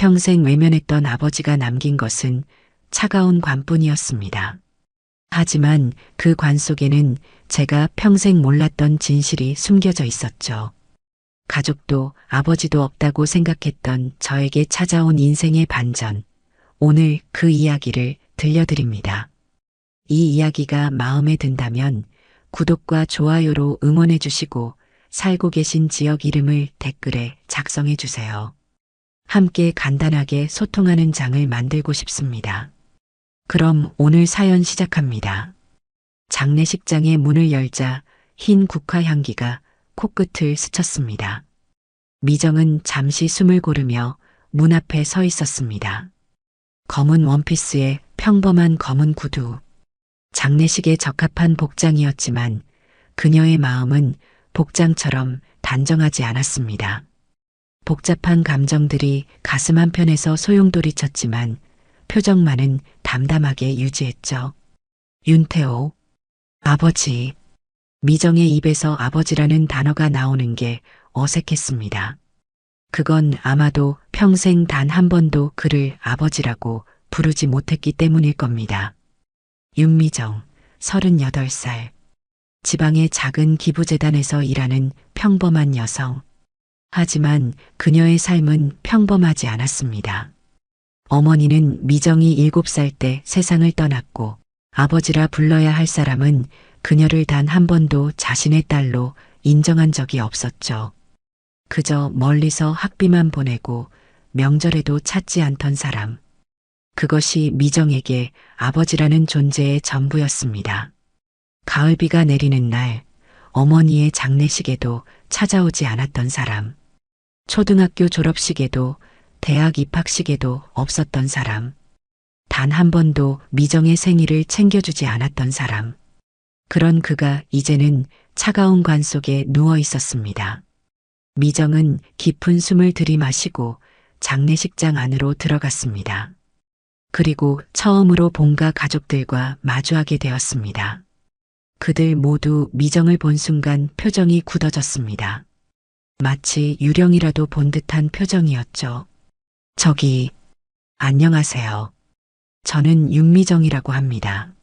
평생 외면했던 아버지가 남긴 것은 차가운 관뿐이었습니다. 하지만 그 관 속에는 제가 평생 몰랐던 진실이 숨겨져 있었죠. 가족도 아버지도 없다고 생각했던 저에게 찾아온 인생의 반전. 오늘 그 이야기를 들려드립니다. 이 이야기가 마음에 든다면 구독과 좋아요로 응원해 주시고 살고 계신 지역 이름을 댓글에 작성해 주세요. 함께 간단하게 소통하는 장을 만들고 싶습니다. 그럼 오늘 사연 시작합니다. 장례식장의 문을 열자 흰 국화 향기가 코끝을 스쳤습니다. 미정은 잠시 숨을 고르며 문 앞에 서 있었습니다. 검은 원피스에 평범한 검은 구두. 장례식에 적합한 복장이었지만 그녀의 마음은 복장처럼 단정하지 않았습니다. 복잡한 감정들이 가슴 한편에서 소용돌이쳤지만 표정만은 담담하게 유지했죠. 윤태호. 아버지. 미정의 입에서 아버지라는 단어가 나오는 게 어색했습니다. 그건 아마도 평생 단 한 번도 그를 아버지라고 부르지 못했기 때문일 겁니다. 윤미정, 38살. 지방의 작은 기부재단에서 일하는 평범한 여성. 하지만 그녀의 삶은 평범하지 않았습니다. 어머니는 미정이 7살 때 세상을 떠났고 아버지라 불러야 할 사람은 그녀를 단 한 번도 자신의 딸로 인정한 적이 없었죠. 그저 멀리서 학비만 보내고 명절에도 찾지 않던 사람. 그것이 미정에게 아버지라는 존재의 전부였습니다. 가을비가 내리는 날 어머니의 장례식에도 찾아오지 않았던 사람. 초등학교 졸업식에도 대학 입학식에도 없었던 사람. 단 한 번도 미정의 생일을 챙겨주지 않았던 사람. 그런 그가 이제는 차가운 관 속에 누워 있었습니다. 미정은 깊은 숨을 들이마시고 장례식장 안으로 들어갔습니다. 그리고 처음으로 본가 가족들과 마주하게 되었습니다. 그들 모두 미정을 본 순간 표정이 굳어졌습니다. 마치 유령이라도 본 듯한 표정이었죠. 저기, 안녕하세요. 저는 윤미정이라고 합니다.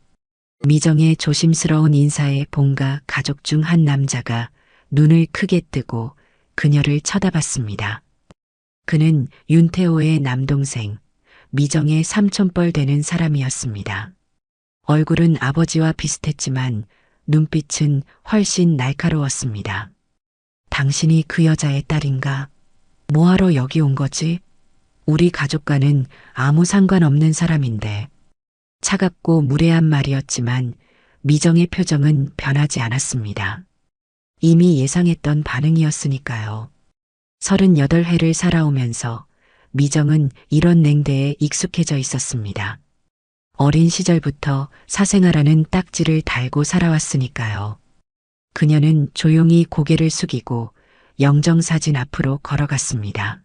미정의 조심스러운 인사에 본가 가족 중 한 남자가 눈을 크게 뜨고 그녀를 쳐다봤습니다. 그는 윤태호의 남동생, 미정의 삼촌뻘 되는 사람이었습니다. 얼굴은 아버지와 비슷했지만 눈빛은 훨씬 날카로웠습니다. 당신이 그 여자의 딸인가? 뭐하러 여기 온 거지? 우리 가족과는 아무 상관없는 사람인데. 차갑고 무례한 말이었지만 미정의 표정은 변하지 않았습니다. 이미 예상했던 반응이었으니까요. 38해를 살아오면서 미정은 이런 냉대에 익숙해져 있었습니다. 어린 시절부터 사생아라는 딱지를 달고 살아왔으니까요. 그녀는 조용히 고개를 숙이고 영정사진 앞으로 걸어갔습니다.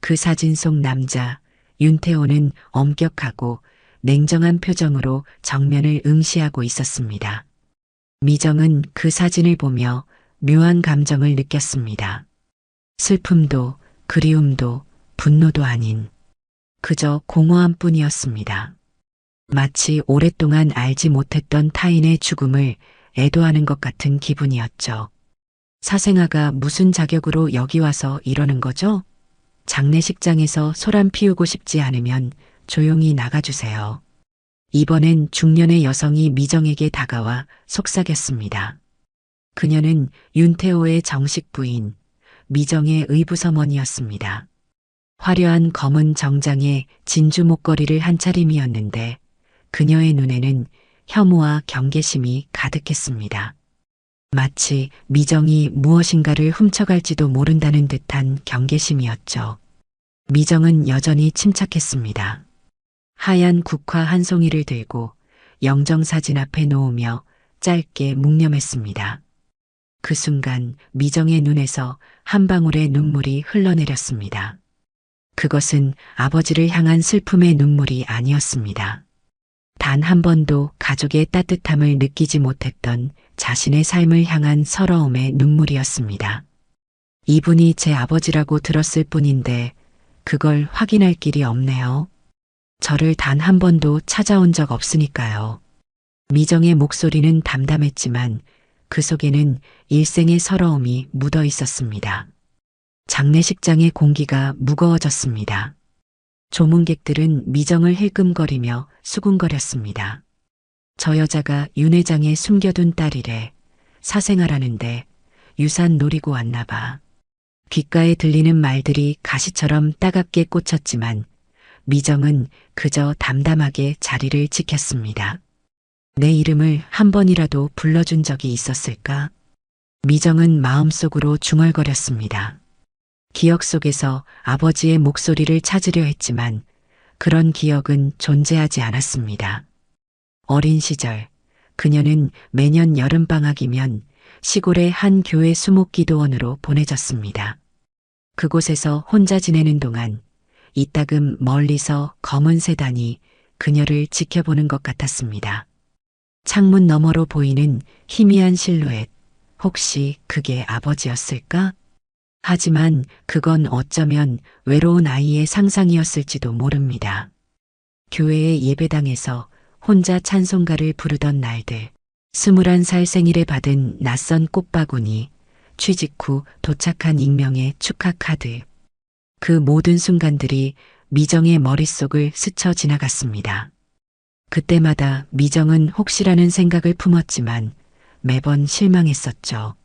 그 사진 속 남자, 윤태호는 엄격하고 냉정한 표정으로 정면을 응시하고 있었습니다. 미정은 그 사진을 보며 묘한 감정을 느꼈습니다. 슬픔도 그리움도 분노도 아닌 그저 공허함 뿐이었습니다. 마치 오랫동안 알지 못했던 타인의 죽음을 애도하는 것 같은 기분이었죠. 사생아가 무슨 자격으로 여기 와서 이러는 거죠? 장례식장에서 소란 피우고 싶지 않으면 조용히 나가주세요. 이번엔 중년의 여성이 미정에게 다가와 속삭였습니다. 그녀는 윤태호의 정식 부인, 미정의 의부서머니였습니다. 화려한 검은 정장에 진주 목걸이를 한 차림이었는데 그녀의 눈에는 혐오와 경계심이 가득했습니다. 마치 미정이 무엇인가를 훔쳐갈지도 모른다는 듯한 경계심이었죠. 미정은 여전히 침착했습니다. 하얀 국화 한 송이를 들고 영정사진 앞에 놓으며 짧게 묵념했습니다. 그 순간 미정의 눈에서 한 방울의 눈물이 흘러내렸습니다. 그것은 아버지를 향한 슬픔의 눈물이 아니었습니다. 단 한 번도 가족의 따뜻함을 느끼지 못했던 자신의 삶을 향한 서러움의 눈물이었습니다. 이분이 제 아버지라고 들었을 뿐인데 그걸 확인할 길이 없네요. 저를 단 한 번도 찾아온 적 없으니까요. 미정의 목소리는 담담했지만 그 속에는 일생의 서러움이 묻어 있었습니다. 장례식장의 공기가 무거워졌습니다. 조문객들은 미정을 힐끔거리며 수군거렸습니다. 저 여자가 윤 회장에 숨겨둔 딸이래. 사생활하는데 유산 노리고 왔나 봐. 귓가에 들리는 말들이 가시처럼 따갑게 꽂혔지만 미정은 그저 담담하게 자리를 지켰습니다. 내 이름을 한 번이라도 불러준 적이 있었을까? 미정은 마음속으로 중얼거렸습니다. 기억 속에서 아버지의 목소리를 찾으려 했지만 그런 기억은 존재하지 않았습니다. 어린 시절 그녀는 매년 여름방학이면 시골의 한 교회 수목기도원으로 보내졌습니다. 그곳에서 혼자 지내는 동안 이따금 멀리서 검은 세단이 그녀를 지켜보는 것 같았습니다. 창문 너머로 보이는 희미한 실루엣, 혹시 그게 아버지였을까? 하지만 그건 어쩌면 외로운 아이의 상상이었을지도 모릅니다. 교회의 예배당에서 혼자 찬송가를 부르던 날들, 21살 생일에 받은 낯선 꽃바구니, 취직 후 도착한 익명의 축하 카드. 그 모든 순간들이 미정의 머릿속을 스쳐 지나갔습니다. 그때마다 미정은 혹시라는 생각을 품었지만 매번 실망했었죠.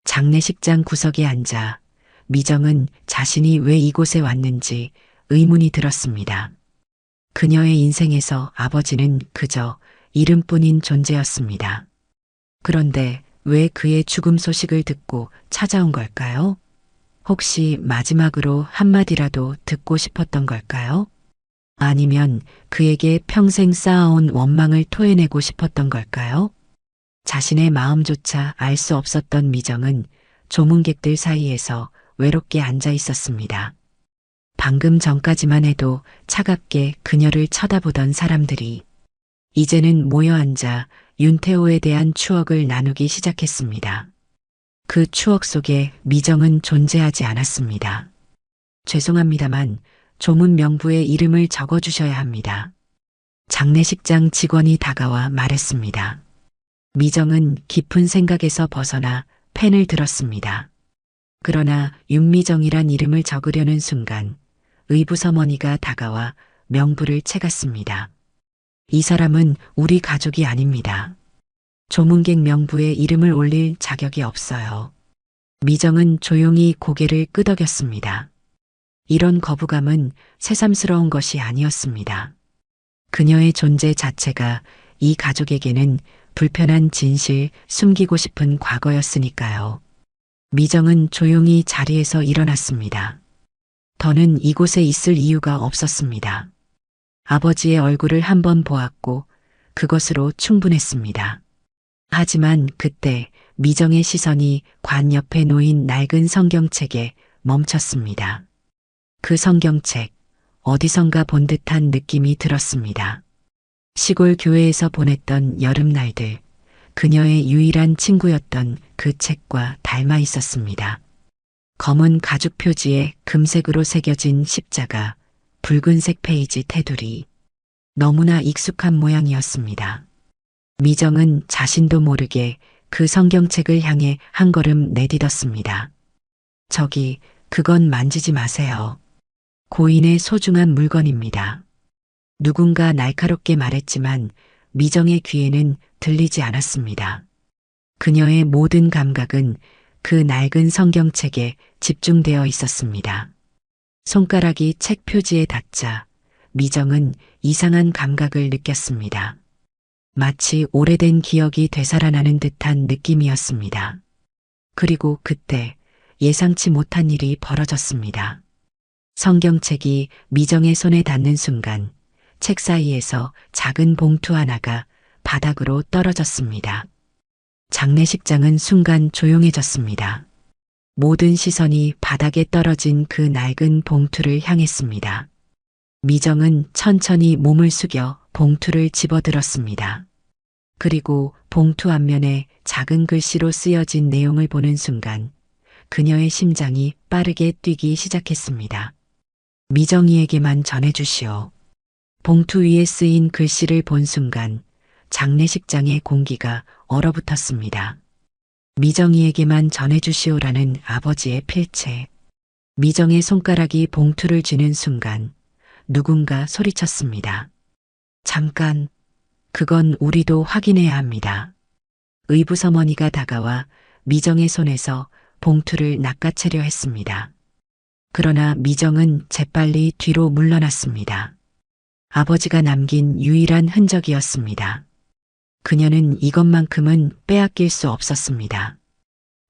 장례식장 구석에 앉아 미정은 자신이 왜 이곳에 왔는지 의문이 들었습니다. 그녀의 인생에서 아버지는 그저 이름뿐인 존재였습니다. 그런데 왜 그의 죽음 소식을 듣고 찾아온 걸까요? 혹시 마지막으로 한마디라도 듣고 싶었던 걸까요? 아니면 그에게 평생 쌓아온 원망을 토해내고 싶었던 걸까요? 자신의 마음조차 알 수 없었던 미정은 조문객들 사이에서 외롭게 앉아 있었습니다. 방금 전까지만 해도 차갑게 그녀를 쳐다보던 사람들이 이제는 모여 앉아 윤태호에 대한 추억을 나누기 시작했습니다. 그 추억 속에 미정은 존재하지 않았습니다. 죄송합니다만 조문 명부에 이름을 적어주셔야 합니다. 장례식장 직원이 다가와 말했습니다. 미정은 깊은 생각에서 벗어나 펜을 들었습니다. 그러나 윤미정이란 이름을 적으려는 순간 의부서머니가 다가와 명부를 채갔습니다. 이 사람은 우리 가족이 아닙니다. 조문객 명부에 이름을 올릴 자격이 없어요. 미정은 조용히 고개를 끄덕였습니다. 이런 거부감은 새삼스러운 것이 아니었습니다. 그녀의 존재 자체가 이 가족에게는 불편한 진실, 숨기고 싶은 과거였으니까요. 미정은 조용히 자리에서 일어났습니다. 더는 이곳에 있을 이유가 없었습니다. 아버지의 얼굴을 한번 보았고 그것으로 충분했습니다. 하지만 그때 미정의 시선이 관 옆에 놓인 낡은 성경책에 멈췄습니다. 그 성경책, 어디선가 본 듯한 느낌이 들었습니다. 시골 교회에서 보냈던 여름날들, 그녀의 유일한 친구였던 그 책과 닮아 있었습니다. 검은 가죽 표지에 금색으로 새겨진 십자가, 붉은색 페이지 테두리. 너무나 익숙한 모양이었습니다. 미정은 자신도 모르게 그 성경책을 향해 한 걸음 내딛었습니다. 저기, 그건 만지지 마세요. 고인의 소중한 물건입니다. 누군가 날카롭게 말했지만 미정의 귀에는 들리지 않았습니다. 그녀의 모든 감각은 그 낡은 성경책에 집중되어 있었습니다. 손가락이 책 표지에 닿자 미정은 이상한 감각을 느꼈습니다. 마치 오래된 기억이 되살아나는 듯한 느낌이었습니다. 그리고 그때 예상치 못한 일이 벌어졌습니다. 성경책이 미정의 손에 닿는 순간 책 사이에서 작은 봉투 하나가 바닥으로 떨어졌습니다. 장례식장은 순간 조용해졌습니다. 모든 시선이 바닥에 떨어진 그 낡은 봉투를 향했습니다. 미정은 천천히 몸을 숙여 봉투를 집어들었습니다. 그리고 봉투 앞면에 작은 글씨로 쓰여진 내용을 보는 순간 그녀의 심장이 빠르게 뛰기 시작했습니다. 미정이에게만 전해주시오. 봉투 위에 쓰인 글씨를 본 순간 장례식장의 공기가 얼어붙었습니다. 미정이에게만 전해주시오라는 아버지의 필체. 미정의 손가락이 봉투를 쥐는 순간 누군가 소리쳤습니다. 잠깐, 그건 우리도 확인해야 합니다. 의부서머니가 다가와 미정의 손에서 봉투를 낚아채려 했습니다. 그러나 미정은 재빨리 뒤로 물러났습니다. 아버지가 남긴 유일한 흔적이었습니다. 그녀는 이것만큼은 빼앗길 수 없었습니다.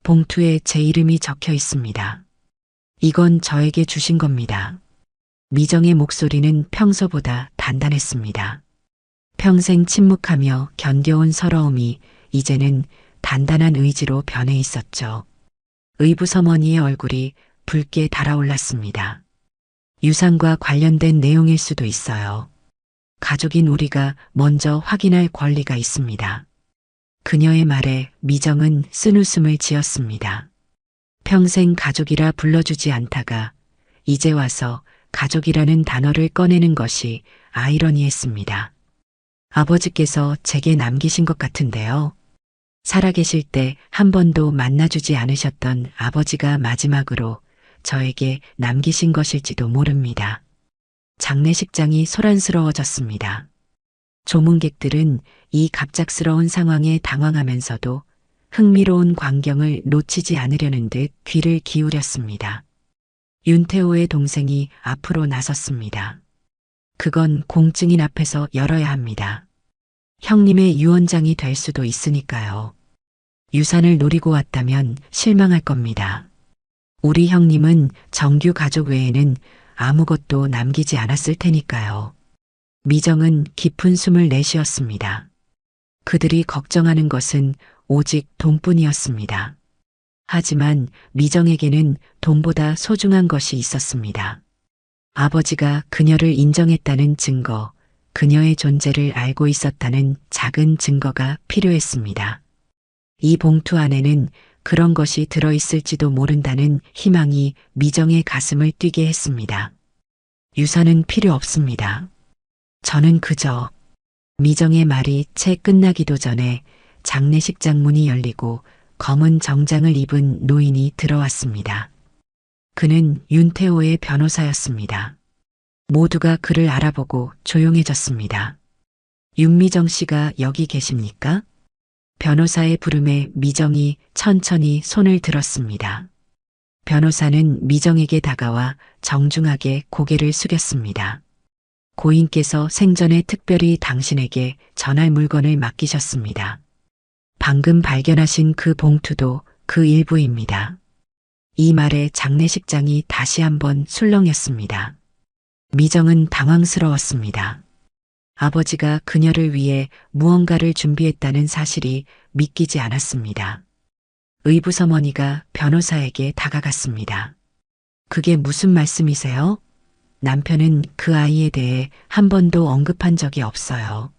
봉투에 제 이름이 적혀 있습니다. 이건 저에게 주신 겁니다. 미정의 목소리는 평소보다 단단했습니다. 평생 침묵하며 견뎌온 서러움이 이제는 단단한 의지로 변해 있었죠. 의부서머니의 얼굴이 붉게 달아올랐습니다. 유산과 관련된 내용일 수도 있어요. 가족인 우리가 먼저 확인할 권리가 있습니다. 그녀의 말에 미정은 쓴웃음을 지었습니다. 평생 가족이라 불러주지 않다가 이제 와서 가족이라는 단어를 꺼내는 것이 아이러니했습니다. 아버지께서 제게 남기신 것 같은데요. 살아계실 때 한 번도 만나주지 않으셨던 아버지가 마지막으로 저에게 남기신 것일지도 모릅니다. 장례식장이 소란스러워졌습니다. 조문객들은 이 갑작스러운 상황에 당황하면서도 흥미로운 광경을 놓치지 않으려는 듯 귀를 기울였습니다. 윤태호의 동생이 앞으로 나섰습니다. 그건 공증인 앞에서 열어야 합니다. 형님의 유언장이 될 수도 있으니까요. 유산을 노리고 왔다면 실망할 겁니다. 우리 형님은 정규 가족 외에는 아무것도 남기지 않았을 테니까요. 미정은 깊은 숨을 내쉬었습니다. 그들이 걱정하는 것은 오직 돈뿐이었습니다. 하지만 미정에게는 돈보다 소중한 것이 있었습니다. 아버지가 그녀를 인정했다는 증거, 그녀의 존재를 알고 있었다는 작은 증거가 필요했습니다. 이 봉투 안에는 그런 것이 들어있을지도 모른다는 희망이 미정의 가슴을 뛰게 했습니다. 유산은 필요 없습니다. 저는 그저 미정의 말이 채 끝나기도 전에 장례식장 문이 열리고 검은 정장을 입은 노인이 들어왔습니다. 그는 윤태호의 변호사였습니다. 모두가 그를 알아보고 조용해졌습니다. 윤미정 씨가 여기 계십니까? 변호사의 부름에 미정이 천천히 손을 들었습니다. 변호사는 미정에게 다가와 정중하게 고개를 숙였습니다. 고인께서 생전에 특별히 당신에게 전할 물건을 맡기셨습니다. 방금 발견하신 그 봉투도 그 일부입니다. 이 말에 장례식장이 다시 한번 술렁였습니다. 미정은 당황스러웠습니다. 아버지가 그녀를 위해 무언가를 준비했다는 사실이 믿기지 않았습니다. 의부서머니가 변호사에게 다가갔습니다. 그게 무슨 말씀이세요? 남편은 그 아이에 대해 한 번도 언급한 적이 없어요.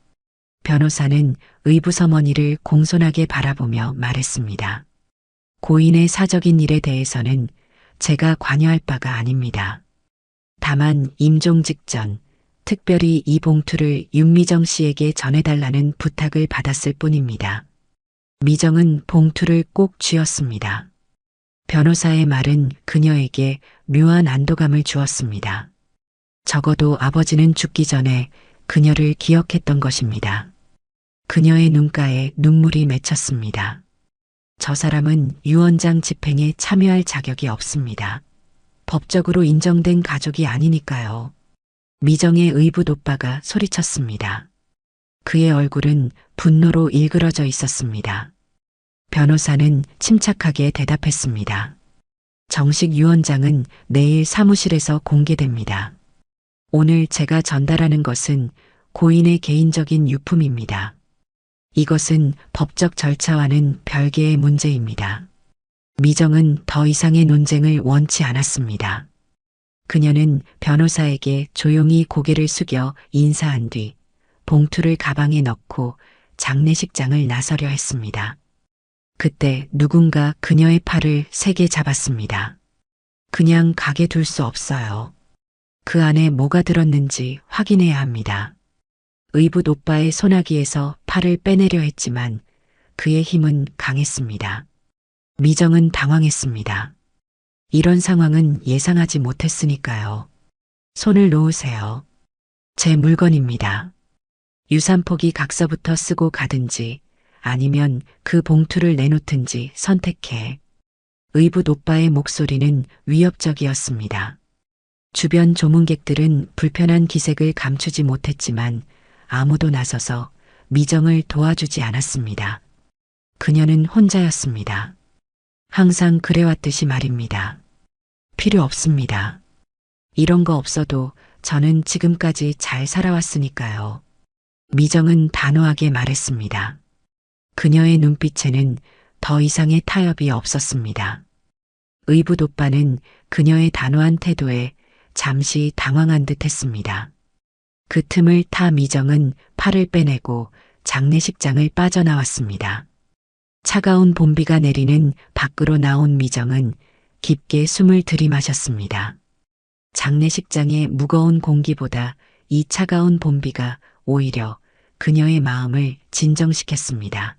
변호사는 의부서머니를 공손하게 바라보며 말했습니다. 고인의 사적인 일에 대해서는 제가 관여할 바가 아닙니다. 다만 임종 직전 특별히 이 봉투를 윤미정 씨에게 전해달라는 부탁을 받았을 뿐입니다. 미정은 봉투를 꼭 쥐었습니다. 변호사의 말은 그녀에게 묘한 안도감을 주었습니다. 적어도 아버지는 죽기 전에 그녀를 기억했던 것입니다. 그녀의 눈가에 눈물이 맺혔습니다. 저 사람은 유언장 집행에 참여할 자격이 없습니다. 법적으로 인정된 가족이 아니니까요. 미정의 의붓오빠가 소리쳤습니다. 그의 얼굴은 분노로 일그러져 있었습니다. 변호사는 침착하게 대답했습니다. 정식 유언장은 내일 사무실에서 공개됩니다. 오늘 제가 전달하는 것은 고인의 개인적인 유품입니다. 이것은 법적 절차와는 별개의 문제입니다. 미정은 더 이상의 논쟁을 원치 않았습니다. 그녀는 변호사에게 조용히 고개를 숙여 인사한 뒤 봉투를 가방에 넣고 장례식장을 나서려 했습니다. 그때 누군가 그녀의 팔을 세게 잡았습니다. 그냥 가게 둘 수 없어요. 그 안에 뭐가 들었는지 확인해야 합니다. 의붓 오빠의 소나기에서 팔을 빼내려 했지만 그의 힘은 강했습니다. 미정은 당황했습니다. 이런 상황은 예상하지 못했으니까요. 손을 놓으세요. 제 물건입니다. 유산폭이 각서부터 쓰고 가든지 아니면 그 봉투를 내놓든지 선택해. 의붓 오빠의 목소리는 위협적이었습니다. 주변 조문객들은 불편한 기색을 감추지 못했지만 아무도 나서서 미정을 도와주지 않았습니다. 그녀는 혼자였습니다. 항상 그래왔듯이 말입니다. 필요 없습니다. 이런 거 없어도 저는 지금까지 잘 살아왔으니까요. 미정은 단호하게 말했습니다. 그녀의 눈빛에는 더 이상의 타협이 없었습니다. 의붓 오빠는 그녀의 단호한 태도에 잠시 당황한 듯 했습니다. 그 틈을 타 미정은 팔을 빼내고 장례식장을 빠져나왔습니다. 차가운 봄비가 내리는 밖으로 나온 미정은 깊게 숨을 들이마셨습니다. 장례식장의 무거운 공기보다 이 차가운 봄비가 오히려 그녀의 마음을 진정시켰습니다.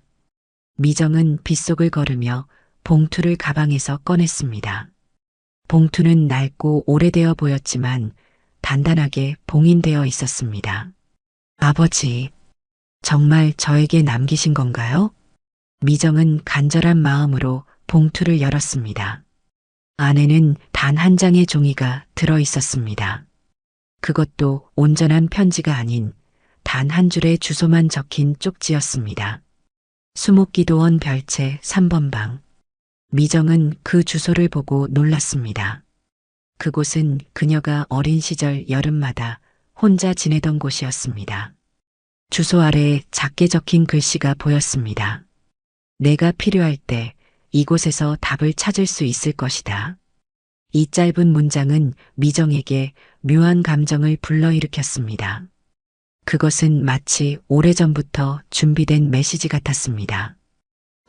미정은 빗속을 걸으며 봉투를 가방에서 꺼냈습니다. 봉투는 낡고 오래되어 보였지만 단단하게 봉인되어 있었습니다. 아버지, 정말 저에게 남기신 건가요? 미정은 간절한 마음으로 봉투를 열었습니다. 안에는 단 한 장의 종이가 들어 있었습니다. 그것도 온전한 편지가 아닌 단 한 줄의 주소만 적힌 쪽지였습니다. 수목기도원 별채 3번 방. 미정은 그 주소를 보고 놀랐습니다. 그곳은 그녀가 어린 시절 여름마다 혼자 지내던 곳이었습니다. 주소 아래에 작게 적힌 글씨가 보였습니다. 내가 필요할 때 이곳에서 답을 찾을 수 있을 것이다. 이 짧은 문장은 미정에게 묘한 감정을 불러일으켰습니다. 그것은 마치 오래전부터 준비된 메시지 같았습니다.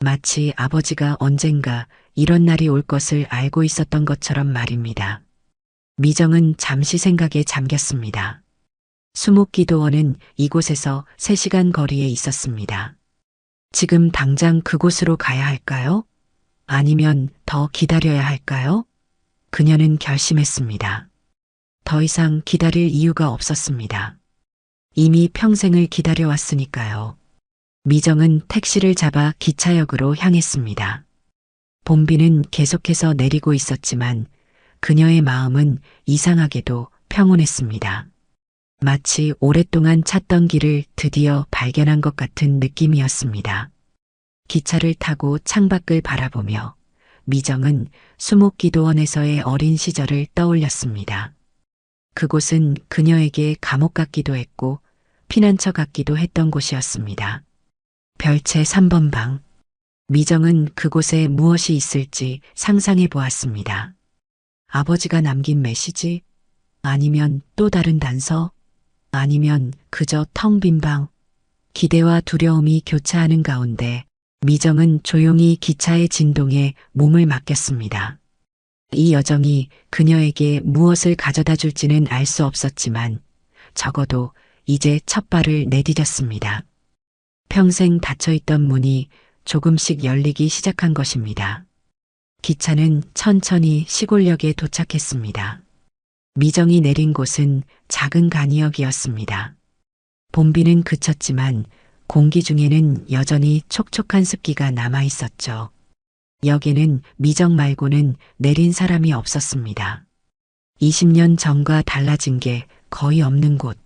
마치 아버지가 언젠가 이런 날이 올 것을 알고 있었던 것처럼 말입니다. 미정은 잠시 생각에 잠겼습니다. 수목기도원은 이곳에서 3시간 거리에 있었습니다. 지금 당장 그곳으로 가야 할까요? 아니면 더 기다려야 할까요? 그녀는 결심했습니다. 더 이상 기다릴 이유가 없었습니다. 이미 평생을 기다려왔으니까요. 미정은 택시를 잡아 기차역으로 향했습니다. 봄비는 계속해서 내리고 있었지만 그녀의 마음은 이상하게도 평온했습니다. 마치 오랫동안 찾던 길을 드디어 발견한 것 같은 느낌이었습니다. 기차를 타고 창밖을 바라보며 미정은 수목기도원에서의 어린 시절을 떠올렸습니다. 그곳은 그녀에게 감옥 같기도 했고 피난처 같기도 했던 곳이었습니다. 별채 3번 방. 미정은 그곳에 무엇이 있을지 상상해 보았습니다. 아버지가 남긴 메시지? 아니면 또 다른 단서? 아니면 그저 텅 빈 방? 기대와 두려움이 교차하는 가운데 미정은 조용히 기차의 진동에 몸을 맡겼습니다. 이 여정이 그녀에게 무엇을 가져다 줄지는 알 수 없었지만 적어도 이제 첫 발을 내디뎠습니다. 평생 닫혀있던 문이 조금씩 열리기 시작한 것입니다. 기차는 천천히 시골역에 도착했습니다. 미정이 내린 곳은 작은 간이역이었습니다. 봄비는 그쳤지만 공기 중에는 여전히 촉촉한 습기가 남아 있었죠. 역에는 미정 말고는 내린 사람이 없었습니다. 20년 전과 달라진 게 거의 없는 곳.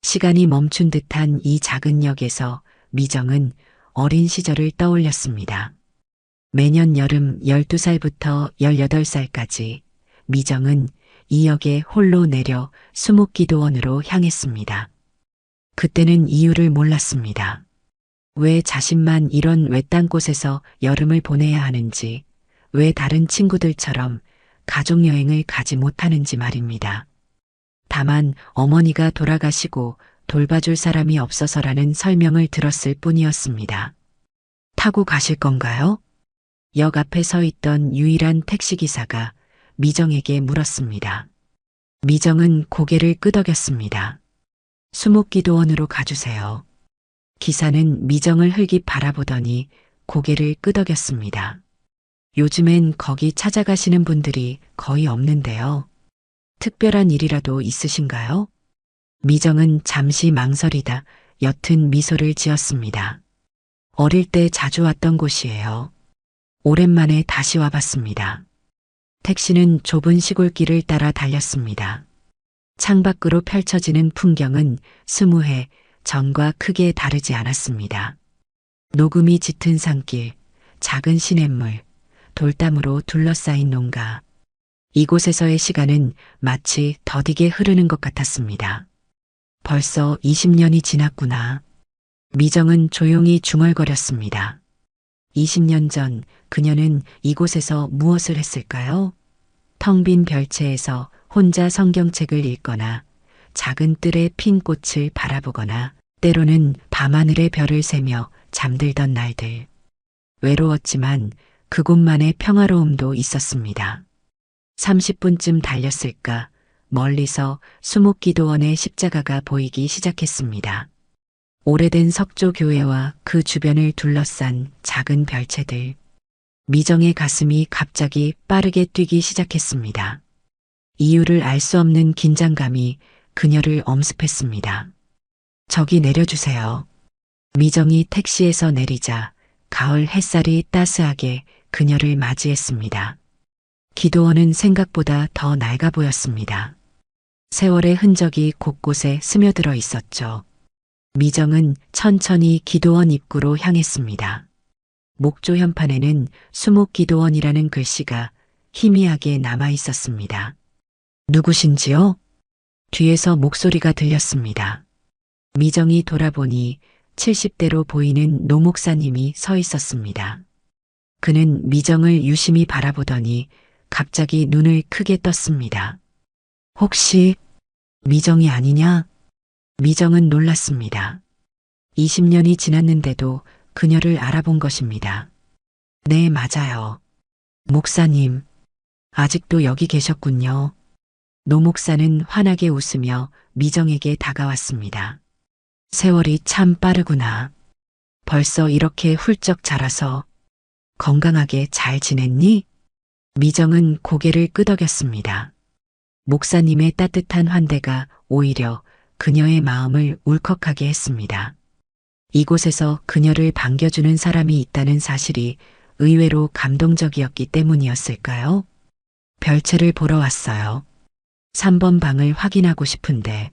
시간이 멈춘 듯한 이 작은 역에서 미정은 어린 시절을 떠올렸습니다. 매년 여름 12살부터 18살까지 미정은 이 역에 홀로 내려 수목기도원으로 향했습니다. 그때는 이유를 몰랐습니다. 왜 자신만 이런 외딴 곳에서 여름을 보내야 하는지, 왜 다른 친구들처럼 가족여행을 가지 못하는지 말입니다. 다만 어머니가 돌아가시고 돌봐줄 사람이 없어서라는 설명을 들었을 뿐이었습니다. 타고 가실 건가요? 역 앞에 서 있던 유일한 택시기사가 미정에게 물었습니다. 미정은 고개를 끄덕였습니다. 수목기도원으로 가주세요. 기사는 미정을 흘깃 바라보더니 고개를 끄덕였습니다. 요즘엔 거기 찾아가시는 분들이 거의 없는데요. 특별한 일이라도 있으신가요? 미정은 잠시 망설이다 옅은 미소를 지었습니다. 어릴 때 자주 왔던 곳이에요. 오랜만에 다시 와봤습니다. 택시는 좁은 시골길을 따라 달렸습니다. 창밖으로 펼쳐지는 풍경은 20해 전과 크게 다르지 않았습니다. 녹음이 짙은 산길, 작은 시냇물, 돌담으로 둘러싸인 농가. 이곳에서의 시간은 마치 더디게 흐르는 것 같았습니다. 벌써 20년이 지났구나. 미정은 조용히 중얼거렸습니다. 20년 전 그녀는 이곳에서 무엇을 했을까요? 텅 빈 별채에서 혼자 성경책을 읽거나 작은 뜰에 핀 꽃을 바라보거나 때로는 밤하늘의 별을 세며 잠들던 날들. 외로웠지만 그곳만의 평화로움도 있었습니다. 30분쯤 달렸을까 멀리서 수목기도원의 십자가가 보이기 시작했습니다. 오래된 석조교회와 그 주변을 둘러싼 작은 별채들. 미정의 가슴이 갑자기 빠르게 뛰기 시작했습니다. 이유를 알 수 없는 긴장감이 그녀를 엄습했습니다. 저기 내려주세요. 미정이 택시에서 내리자 가을 햇살이 따스하게 그녀를 맞이했습니다. 기도원은 생각보다 더 낡아 보였습니다. 세월의 흔적이 곳곳에 스며들어 있었죠. 미정은 천천히 기도원 입구로 향했습니다. 목조 현판에는 수목기도원이라는 글씨가 희미하게 남아 있었습니다. 누구신지요? 뒤에서 목소리가 들렸습니다. 미정이 돌아보니 70대로 보이는 노 목사님이 서 있었습니다. 그는 미정을 유심히 바라보더니 갑자기 눈을 크게 떴습니다. 혹시 미정이 아니냐? 미정은 놀랐습니다. 20년이 지났는데도 그녀를 알아본 것입니다. 네, 맞아요. 목사님, 아직도 여기 계셨군요. 노 목사는 환하게 웃으며 미정에게 다가왔습니다. 세월이 참 빠르구나. 벌써 이렇게 훌쩍 자라서 건강하게 잘 지냈니? 미정은 고개를 끄덕였습니다. 목사님의 따뜻한 환대가 오히려 그녀의 마음을 울컥하게 했습니다. 이곳에서 그녀를 반겨주는 사람이 있다는 사실이 의외로 감동적이었기 때문이었을까요? 별채를 보러 왔어요. 3번 방을 확인하고 싶은데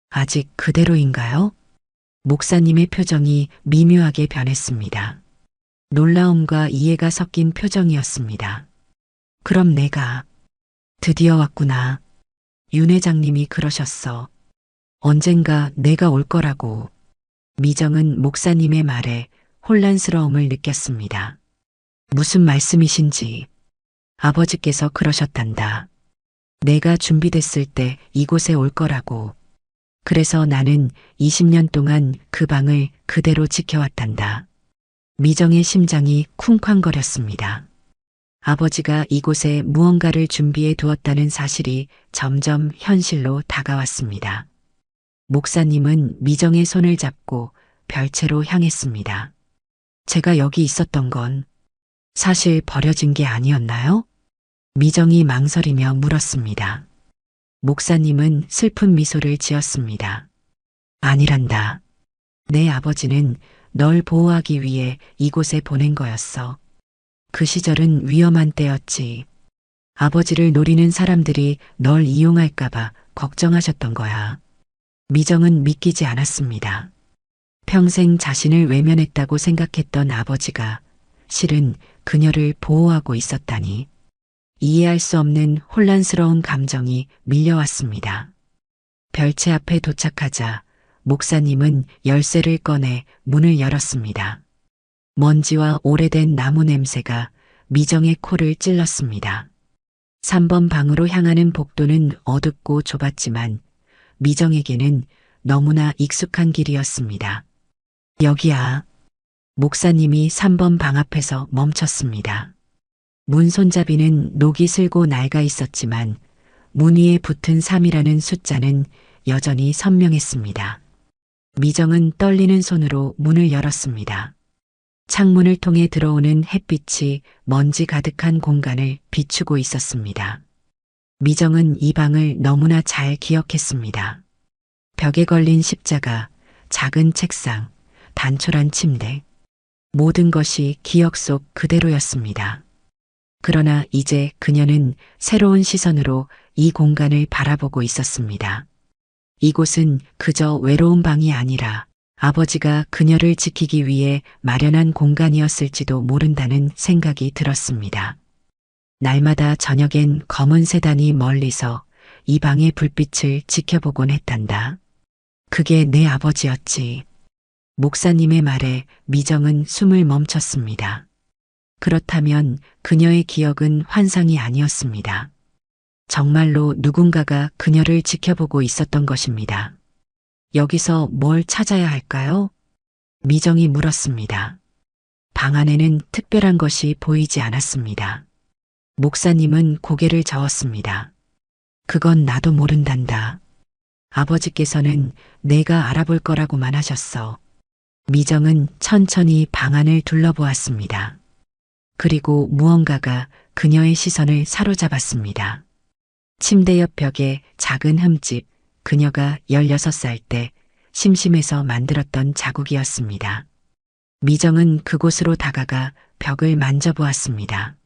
아직 그대로인가요? 목사님의 표정이 미묘하게 변했습니다. 놀라움과 이해가 섞인 표정이었습니다. 그럼 내가 드디어 왔구나. 윤 회장님이 그러셨어. 언젠가 내가 올 거라고. 미정은 목사님의 말에 혼란스러움을 느꼈습니다. 무슨 말씀이신지. 아버지께서 그러셨단다. 내가 준비됐을 때 이곳에 올 거라고. 그래서 나는 20년 동안 그 방을 그대로 지켜왔단다. 미정의 심장이 쿵쾅거렸습니다. 아버지가 이곳에 무언가를 준비해 두었다는 사실이 점점 현실로 다가왔습니다. 목사님은 미정의 손을 잡고 별채로 향했습니다. 제가 여기 있었던 건 사실 버려진 게 아니었나요? 미정이 망설이며 물었습니다. 목사님은 슬픈 미소를 지었습니다. 아니란다. 내 아버지는 널 보호하기 위해 이곳에 보낸 거였어. 그 시절은 위험한 때였지. 아버지를 노리는 사람들이 널 이용할까봐 걱정하셨던 거야. 미정은 믿기지 않았습니다. 평생 자신을 외면했다고 생각했던 아버지가 실은 그녀를 보호하고 있었다니. 이해할 수 없는 혼란스러운 감정이 밀려왔습니다. 별채 앞에 도착하자 목사님은 열쇠를 꺼내 문을 열었습니다. 먼지와 오래된 나무 냄새가 미정의 코를 찔렀습니다. 3번 방으로 향하는 복도는 어둡고 좁았지만 미정에게는 너무나 익숙한 길이었습니다. 여기야. 목사님이 3번 방 앞에서 멈췄습니다. 문 손잡이는 녹이 슬고 낡아 있었지만 문 위에 붙은 3이라는 숫자는 여전히 선명했습니다. 미정은 떨리는 손으로 문을 열었습니다. 창문을 통해 들어오는 햇빛이 먼지 가득한 공간을 비추고 있었습니다. 미정은 이 방을 너무나 잘 기억했습니다. 벽에 걸린 십자가, 작은 책상, 단촐한 침대, 모든 것이 기억 속 그대로였습니다. 그러나 이제 그녀는 새로운 시선으로 이 공간을 바라보고 있었습니다. 이곳은 그저 외로운 방이 아니라 아버지가 그녀를 지키기 위해 마련한 공간이었을지도 모른다는 생각이 들었습니다. 날마다 저녁엔 검은 세단이 멀리서 이 방의 불빛을 지켜보곤 했단다. 그게 내 아버지였지. 목사님의 말에 미정은 숨을 멈췄습니다. 그렇다면 그녀의 기억은 환상이 아니었습니다. 정말로 누군가가 그녀를 지켜보고 있었던 것입니다. 여기서 뭘 찾아야 할까요? 미정이 물었습니다. 방 안에는 특별한 것이 보이지 않았습니다. 목사님은 고개를 저었습니다. 그건 나도 모른단다. 아버지께서는 내가 알아볼 거라고만 하셨어. 미정은 천천히 방 안을 둘러보았습니다. 그리고 무언가가 그녀의 시선을 사로잡았습니다. 침대 옆 벽에 작은 흠집, 그녀가 16살 때 심심해서 만들었던 자국이었습니다. 미정은 그곳으로 다가가 벽을 만져보았습니다.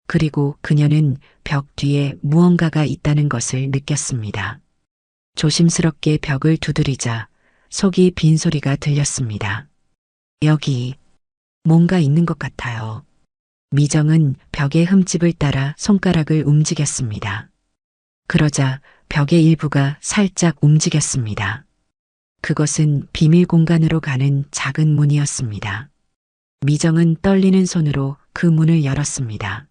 그리고 그녀는 벽 뒤에 무언가가 있다는 것을 느꼈습니다. 조심스럽게 벽을 두드리자 속이 빈 소리가 들렸습니다. 여기 뭔가 있는 것 같아요. 미정은 벽의 흠집을 따라 손가락을 움직였습니다. 그러자 벽의 일부가 살짝 움직였습니다. 그것은 비밀 공간으로 가는 작은 문이었습니다. 미정은 떨리는 손으로 그 문을 열었습니다.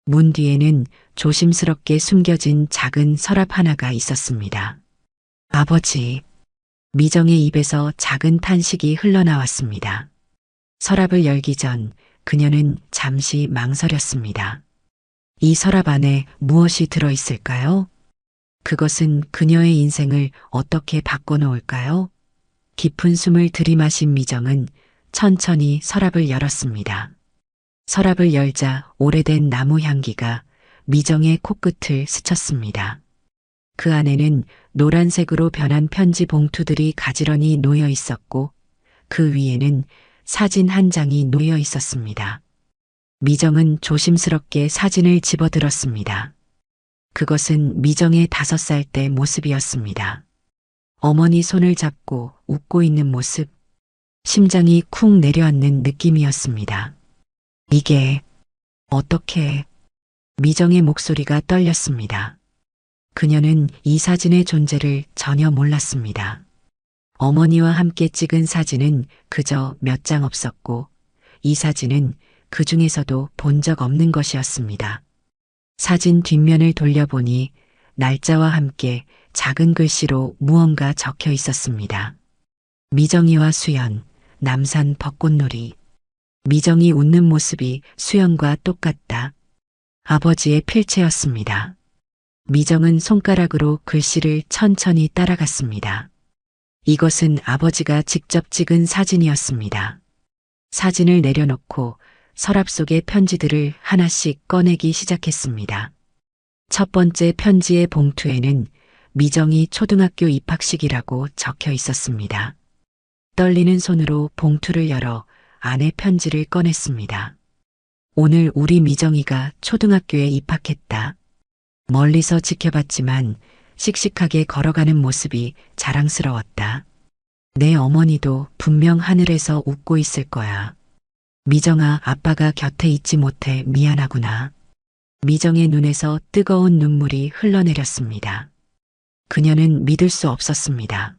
문 뒤에는 조심스럽게 숨겨진 작은 서랍 하나가 있었습니다. 아버지. 미정의 입에서 작은 탄식이 흘러나왔습니다. 서랍을 열기 전 그녀는 잠시 망설였습니다. 이 서랍 안에 무엇이 들어있을까요? 그것은 그녀의 인생을 어떻게 바꿔놓을까요? 깊은 숨을 들이마신 미정은 천천히 서랍을 열었습니다. 서랍을 열자 오래된 나무 향기가 미정의 코끝을 스쳤습니다. 그 안에는 노란색으로 변한 편지 봉투들이 가지런히 놓여 있었고 그 위에는 사진 한 장이 놓여 있었습니다. 미정은 조심스럽게 사진을 집어들었습니다. 그것은 미정의 5살 때 모습이었습니다. 어머니 손을 잡고 웃고 있는 모습, 심장이 쿵 내려앉는 느낌이었습니다. 이게 어떻게... 미정의 목소리가 떨렸습니다. 그녀는 이 사진의 존재를 전혀 몰랐습니다. 어머니와 함께 찍은 사진은 그저 몇 장 없었고 이 사진은 그 중에서도 본 적 없는 것이었습니다. 사진 뒷면을 돌려보니 날짜와 함께 작은 글씨로 무언가 적혀 있었습니다. 미정이와 수연, 남산 벚꽃놀이. 미정이 웃는 모습이 수연과 똑같다. 아버지의 필체였습니다. 미정은 손가락으로 글씨를 천천히 따라갔습니다. 이것은 아버지가 직접 찍은 사진이었습니다. 사진을 내려놓고 서랍 속의 편지들을 하나씩 꺼내기 시작했습니다. 첫 번째 편지의 봉투에는 미정이 초등학교 입학식이라고 적혀 있었습니다. 떨리는 손으로 봉투를 열어 안에 편지를 꺼냈습니다. 오늘 우리 미정이가 초등학교에 입학했다. 멀리서 지켜봤지만 씩씩하게 걸어가는 모습이 자랑스러웠다. 내 어머니도 분명 하늘에서 웃고 있을 거야. 미정아, 아빠가 곁에 있지 못해 미안하구나. 미정의 눈에서 뜨거운 눈물이 흘러내렸습니다. 그녀는 믿을 수 없었습니다.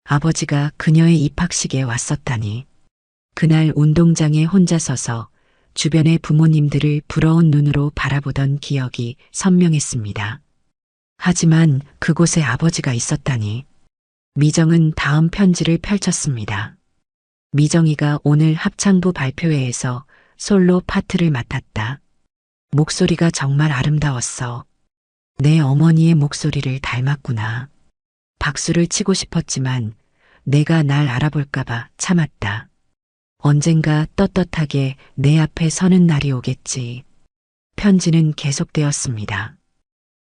아버지가 그녀의 입학식에 왔었다니. 그날 운동장에 혼자 서서 주변의 부모님들을 부러운 눈으로 바라보던 기억이 선명했습니다. 하지만 그곳에 아버지가 있었다니. 미정은 다음 편지를 펼쳤습니다. 미정이가 오늘 합창부 발표회에서 솔로 파트를 맡았다. 목소리가 정말 아름다웠어. 내 어머니의 목소리를 닮았구나. 박수를 치고 싶었지만 내가 날 알아볼까봐 참았다. 언젠가 떳떳하게 내 앞에 서는 날이 오겠지. 편지는 계속되었습니다.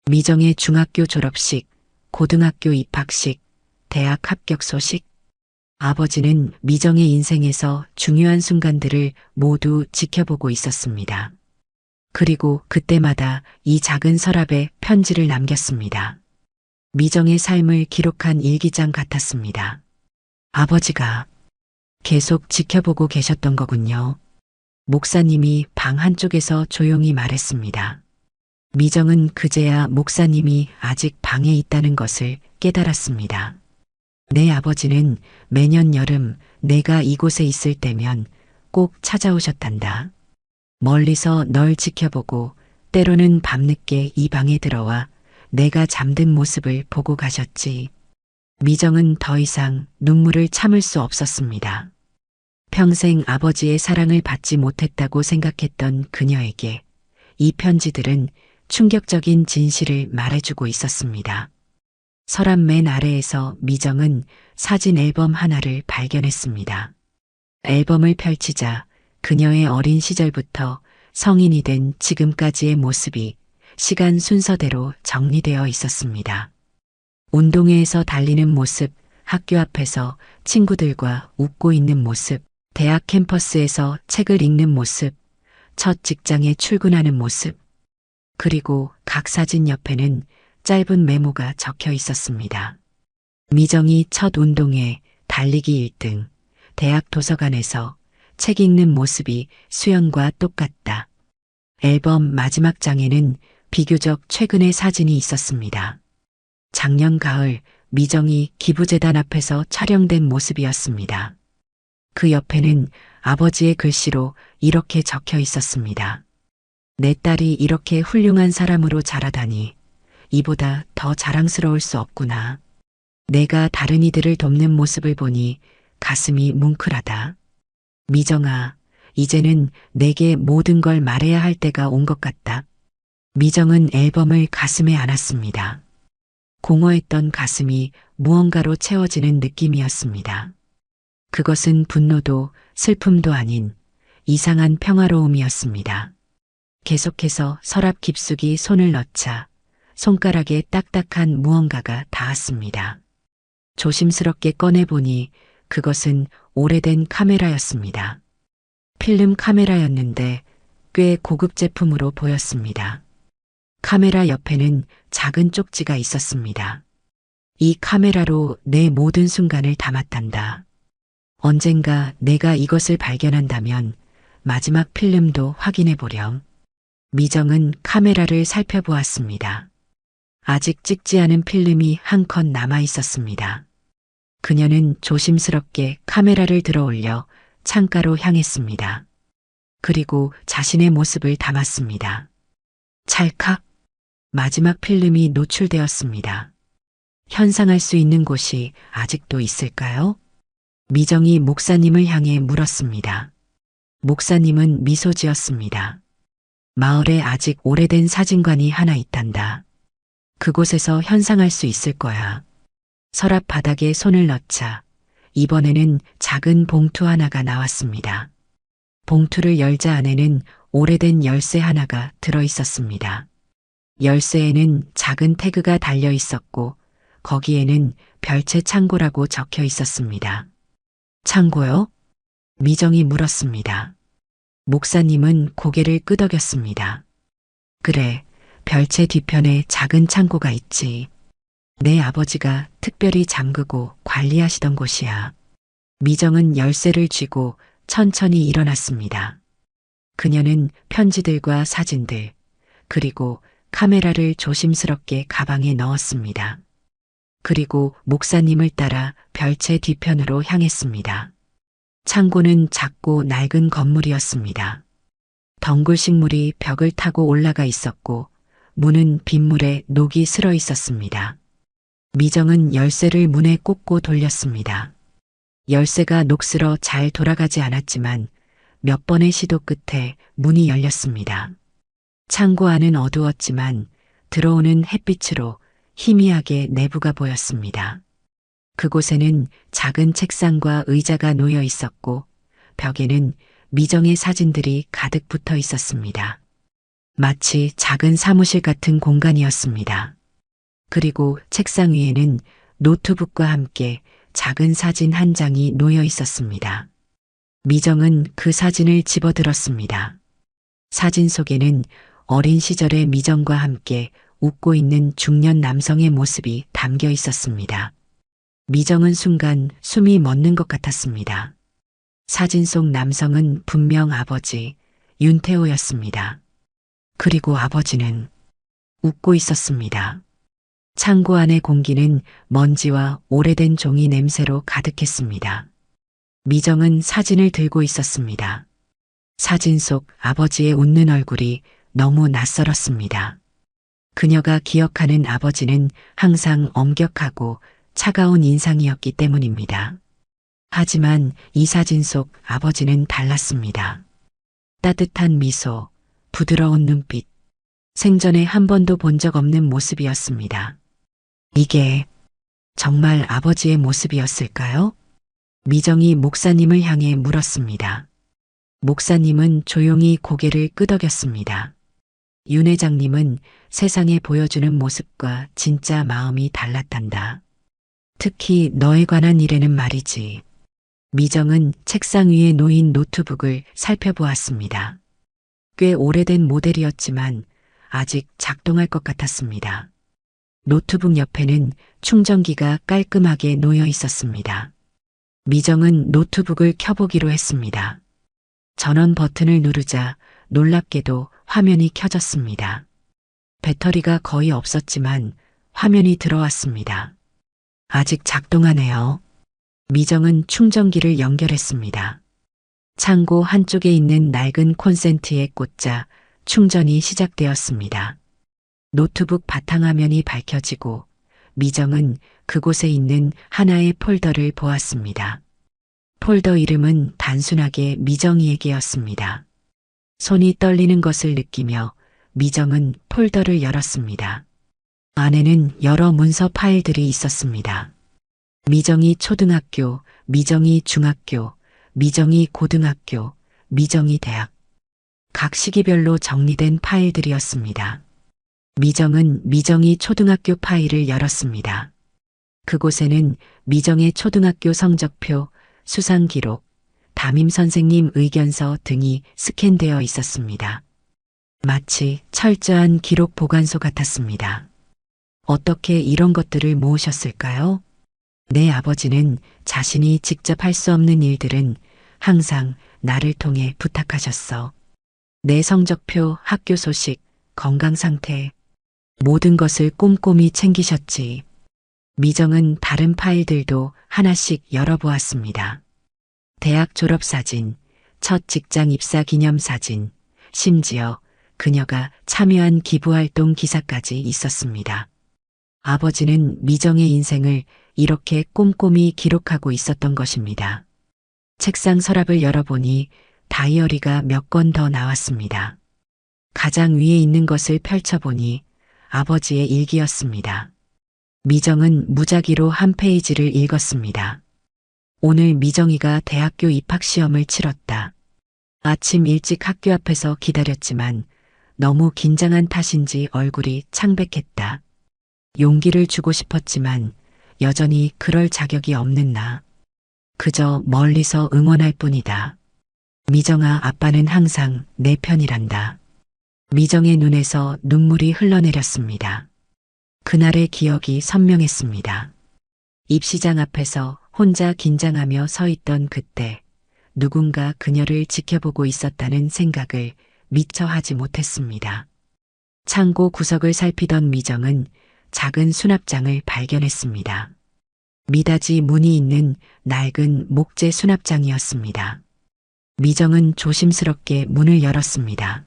미정의 중학교 졸업식, 고등학교 입학식, 대학 합격 소식. 아버지는 미정의 인생에서 중요한 순간들을 모두 지켜보고 있었습니다. 그리고 그때마다 이 작은 서랍에 편지를 남겼습니다. 미정의 삶을 기록한 일기장 같았습니다. 아버지가 계속 지켜보고 계셨던 거군요. 목사님이 방 한쪽에서 조용히 말했습니다. 미정은 그제야 목사님이 아직 방에 있다는 것을 깨달았습니다. 내 아버지는 매년 여름 내가 이곳에 있을 때면 꼭 찾아오셨단다. 멀리서 널 지켜보고 때로는 밤늦게 이 방에 들어와 내가 잠든 모습을 보고 가셨지. 미정은 더 이상 눈물을 참을 수 없었습니다. 평생 아버지의 사랑을 받지 못했다고 생각했던 그녀에게 이 편지들은 충격적인 진실을 말해주고 있었습니다. 서랍 맨 아래에서 미정은 사진 앨범 하나를 발견했습니다. 앨범을 펼치자 그녀의 어린 시절부터 성인이 된 지금까지의 모습이 시간 순서대로 정리되어 있었습니다. 운동회에서 달리는 모습, 학교 앞에서 친구들과 웃고 있는 모습, 대학 캠퍼스에서 책을 읽는 모습, 첫 직장에 출근하는 모습, 그리고 각 사진 옆에는 짧은 메모가 적혀 있었습니다. 미정이 첫 운동회, 달리기 1등, 대학 도서관에서 책 읽는 모습이 수연과 똑같다. 앨범 마지막 장에는 비교적 최근의 사진이 있었습니다. 작년 가을 미정이 기부재단 앞에서 촬영된 모습이었습니다. 그 옆에는 아버지의 글씨로 이렇게 적혀 있었습니다. 내 딸이 이렇게 훌륭한 사람으로 자라다니 이보다 더 자랑스러울 수 없구나. 내가 다른 이들을 돕는 모습을 보니 가슴이 뭉클하다. 미정아, 이제는 내게 모든 걸 말해야 할 때가 온 것 같다. 미정은 앨범을 가슴에 안았습니다. 공허했던 가슴이 무언가로 채워지는 느낌이었습니다. 그것은 분노도 슬픔도 아닌 이상한 평화로움이었습니다. 계속해서 서랍 깊숙이 손을 넣자 손가락에 딱딱한 무언가가 닿았습니다. 조심스럽게 꺼내보니 그것은 오래된 카메라였습니다. 필름 카메라였는데 꽤 고급 제품으로 보였습니다. 카메라 옆에는 작은 쪽지가 있었습니다. 이 카메라로 내 모든 순간을 담았단다. 언젠가 내가 이것을 발견한다면 마지막 필름도 확인해 보렴. 미정은 카메라를 살펴보았습니다. 아직 찍지 않은 필름이 한 컷 남아 있었습니다. 그녀는 조심스럽게 카메라를 들어 올려 창가로 향했습니다. 그리고 자신의 모습을 담았습니다. 찰칵 마지막 필름이 노출되었습니다. 현상할 수 있는 곳이 아직도 있을까요? 미정이 목사님을 향해 물었습니다. 목사님은 미소 지었습니다. 마을에 아직 오래된 사진관이 하나 있단다. 그곳에서 현상할 수 있을 거야. 서랍 바닥에 손을 넣자 이번에는 작은 봉투 하나가 나왔습니다. 봉투를 열자 안에는 오래된 열쇠 하나가 들어 있었습니다. 열쇠에는 작은 태그가 달려 있었고 거기에는 별채 창고라고 적혀 있었습니다. 창고요? 미정이 물었습니다. 목사님은 고개를 끄덕였습니다. 그래, 별채 뒤편에 작은 창고가 있지. 내 아버지가 특별히 잠그고 관리하시던 곳이야. 미정은 열쇠를 쥐고 천천히 일어났습니다. 그녀는 편지들과 사진들, 그리고 카메라를 조심스럽게 가방에 넣었습니다. 그리고 목사님을 따라 별채 뒤편으로 향했습니다. 창고는 작고 낡은 건물이었습니다. 덩굴 식물이 벽을 타고 올라가 있었고 문은 빗물에 녹이 슬어 있었습니다. 미정은 열쇠를 문에 꽂고 돌렸습니다. 열쇠가 녹슬어 잘 돌아가지 않았지만 몇 번의 시도 끝에 문이 열렸습니다. 창고 안은 어두웠지만 들어오는 햇빛으로 희미하게 내부가 보였습니다. 그곳에는 작은 책상과 의자가 놓여 있었고 벽에는 미정의 사진들이 가득 붙어 있었습니다. 마치 작은 사무실 같은 공간이었습니다. 그리고 책상 위에는 노트북과 함께 작은 사진 한 장이 놓여 있었습니다. 미정은 그 사진을 집어들었습니다. 사진 속에는 어린 시절의 미정과 함께 웃고 있는 중년 남성의 모습이 담겨 있었습니다. 미정은 순간 숨이 멎는 것 같았습니다. 사진 속 남성은 분명 아버지 윤태호였습니다. 그리고 아버지는 웃고 있었습니다. 창고 안의 공기는 먼지와 오래된 종이 냄새로 가득했습니다. 미정은 사진을 들고 있었습니다. 사진 속 아버지의 웃는 얼굴이 너무 낯설었습니다. 그녀가 기억하는 아버지는 항상 엄격하고 차가운 인상이었기 때문입니다. 하지만 이 사진 속 아버지는 달랐습니다. 따뜻한 미소, 부드러운 눈빛, 생전에 한 번도 본 적 없는 모습이었습니다. 이게 정말 아버지의 모습이었을까요? 미정이 목사님을 향해 물었습니다. 목사님은 조용히 고개를 끄덕였습니다. 윤 회장님은 세상에 보여주는 모습과 진짜 마음이 달랐단다. 특히 너에 관한 일에는 말이지. 미정은 책상 위에 놓인 노트북을 살펴보았습니다. 꽤 오래된 모델이었지만 아직 작동할 것 같았습니다. 노트북 옆에는 충전기가 깔끔하게 놓여 있었습니다. 미정은 노트북을 켜보기로 했습니다. 전원 버튼을 누르자 놀랍게도 화면이 켜졌습니다. 배터리가 거의 없었지만 화면이 들어왔습니다. 아직 작동하네요. 미정은 충전기를 연결했습니다. 창고 한쪽에 있는 낡은 콘센트에 꽂자 충전이 시작되었습니다. 노트북 바탕화면이 밝혀지고 미정은 그곳에 있는 하나의 폴더를 보았습니다. 폴더 이름은 단순하게 미정이에게였습니다. 손이 떨리는 것을 느끼며 미정은 폴더를 열었습니다. 안에는 여러 문서 파일들이 있었습니다. 미정이 초등학교, 미정이 중학교, 미정이 고등학교, 미정이 대학. 각 시기별로 정리된 파일들이었습니다. 미정은 미정이 초등학교 파일을 열었습니다. 그곳에는 미정의 초등학교 성적표, 수상 기록, 담임 선생님 의견서 등이 스캔되어 있었습니다. 마치 철저한 기록 보관소 같았습니다. 어떻게 이런 것들을 모으셨을까요? 내 아버지는 자신이 직접 할 수 없는 일들은 항상 나를 통해 부탁하셨어. 내 성적표, 학교 소식, 건강 상태, 모든 것을 꼼꼼히 챙기셨지. 미정은 다른 파일들도 하나씩 열어보았습니다. 대학 졸업사진, 첫 직장 입사 기념사진, 심지어 그녀가 참여한 기부활동 기사까지 있었습니다. 아버지는 미정의 인생을 이렇게 꼼꼼히 기록하고 있었던 것입니다. 책상 서랍을 열어보니 다이어리가 몇 권 더 나왔습니다. 가장 위에 있는 것을 펼쳐보니 아버지의 일기였습니다. 미정은 무작위로 한 페이지를 읽었습니다. 오늘 미정이가 대학교 입학시험을 치렀다. 아침 일찍 학교 앞에서 기다렸지만 너무 긴장한 탓인지 얼굴이 창백했다. 용기를 주고 싶었지만 여전히 그럴 자격이 없는 나. 그저 멀리서 응원할 뿐이다. 미정아, 아빠는 항상 내 편이란다. 미정의 눈에서 눈물이 흘러내렸습니다. 그날의 기억이 선명했습니다. 입시장 앞에서 혼자 긴장하며 서 있던 그때 누군가 그녀를 지켜보고 있었다는 생각을 미처 하지 못했습니다. 창고 구석을 살피던 미정은 작은 수납장을 발견했습니다. 미닫이 문이 있는 낡은 목재 수납장이었습니다. 미정은 조심스럽게 문을 열었습니다.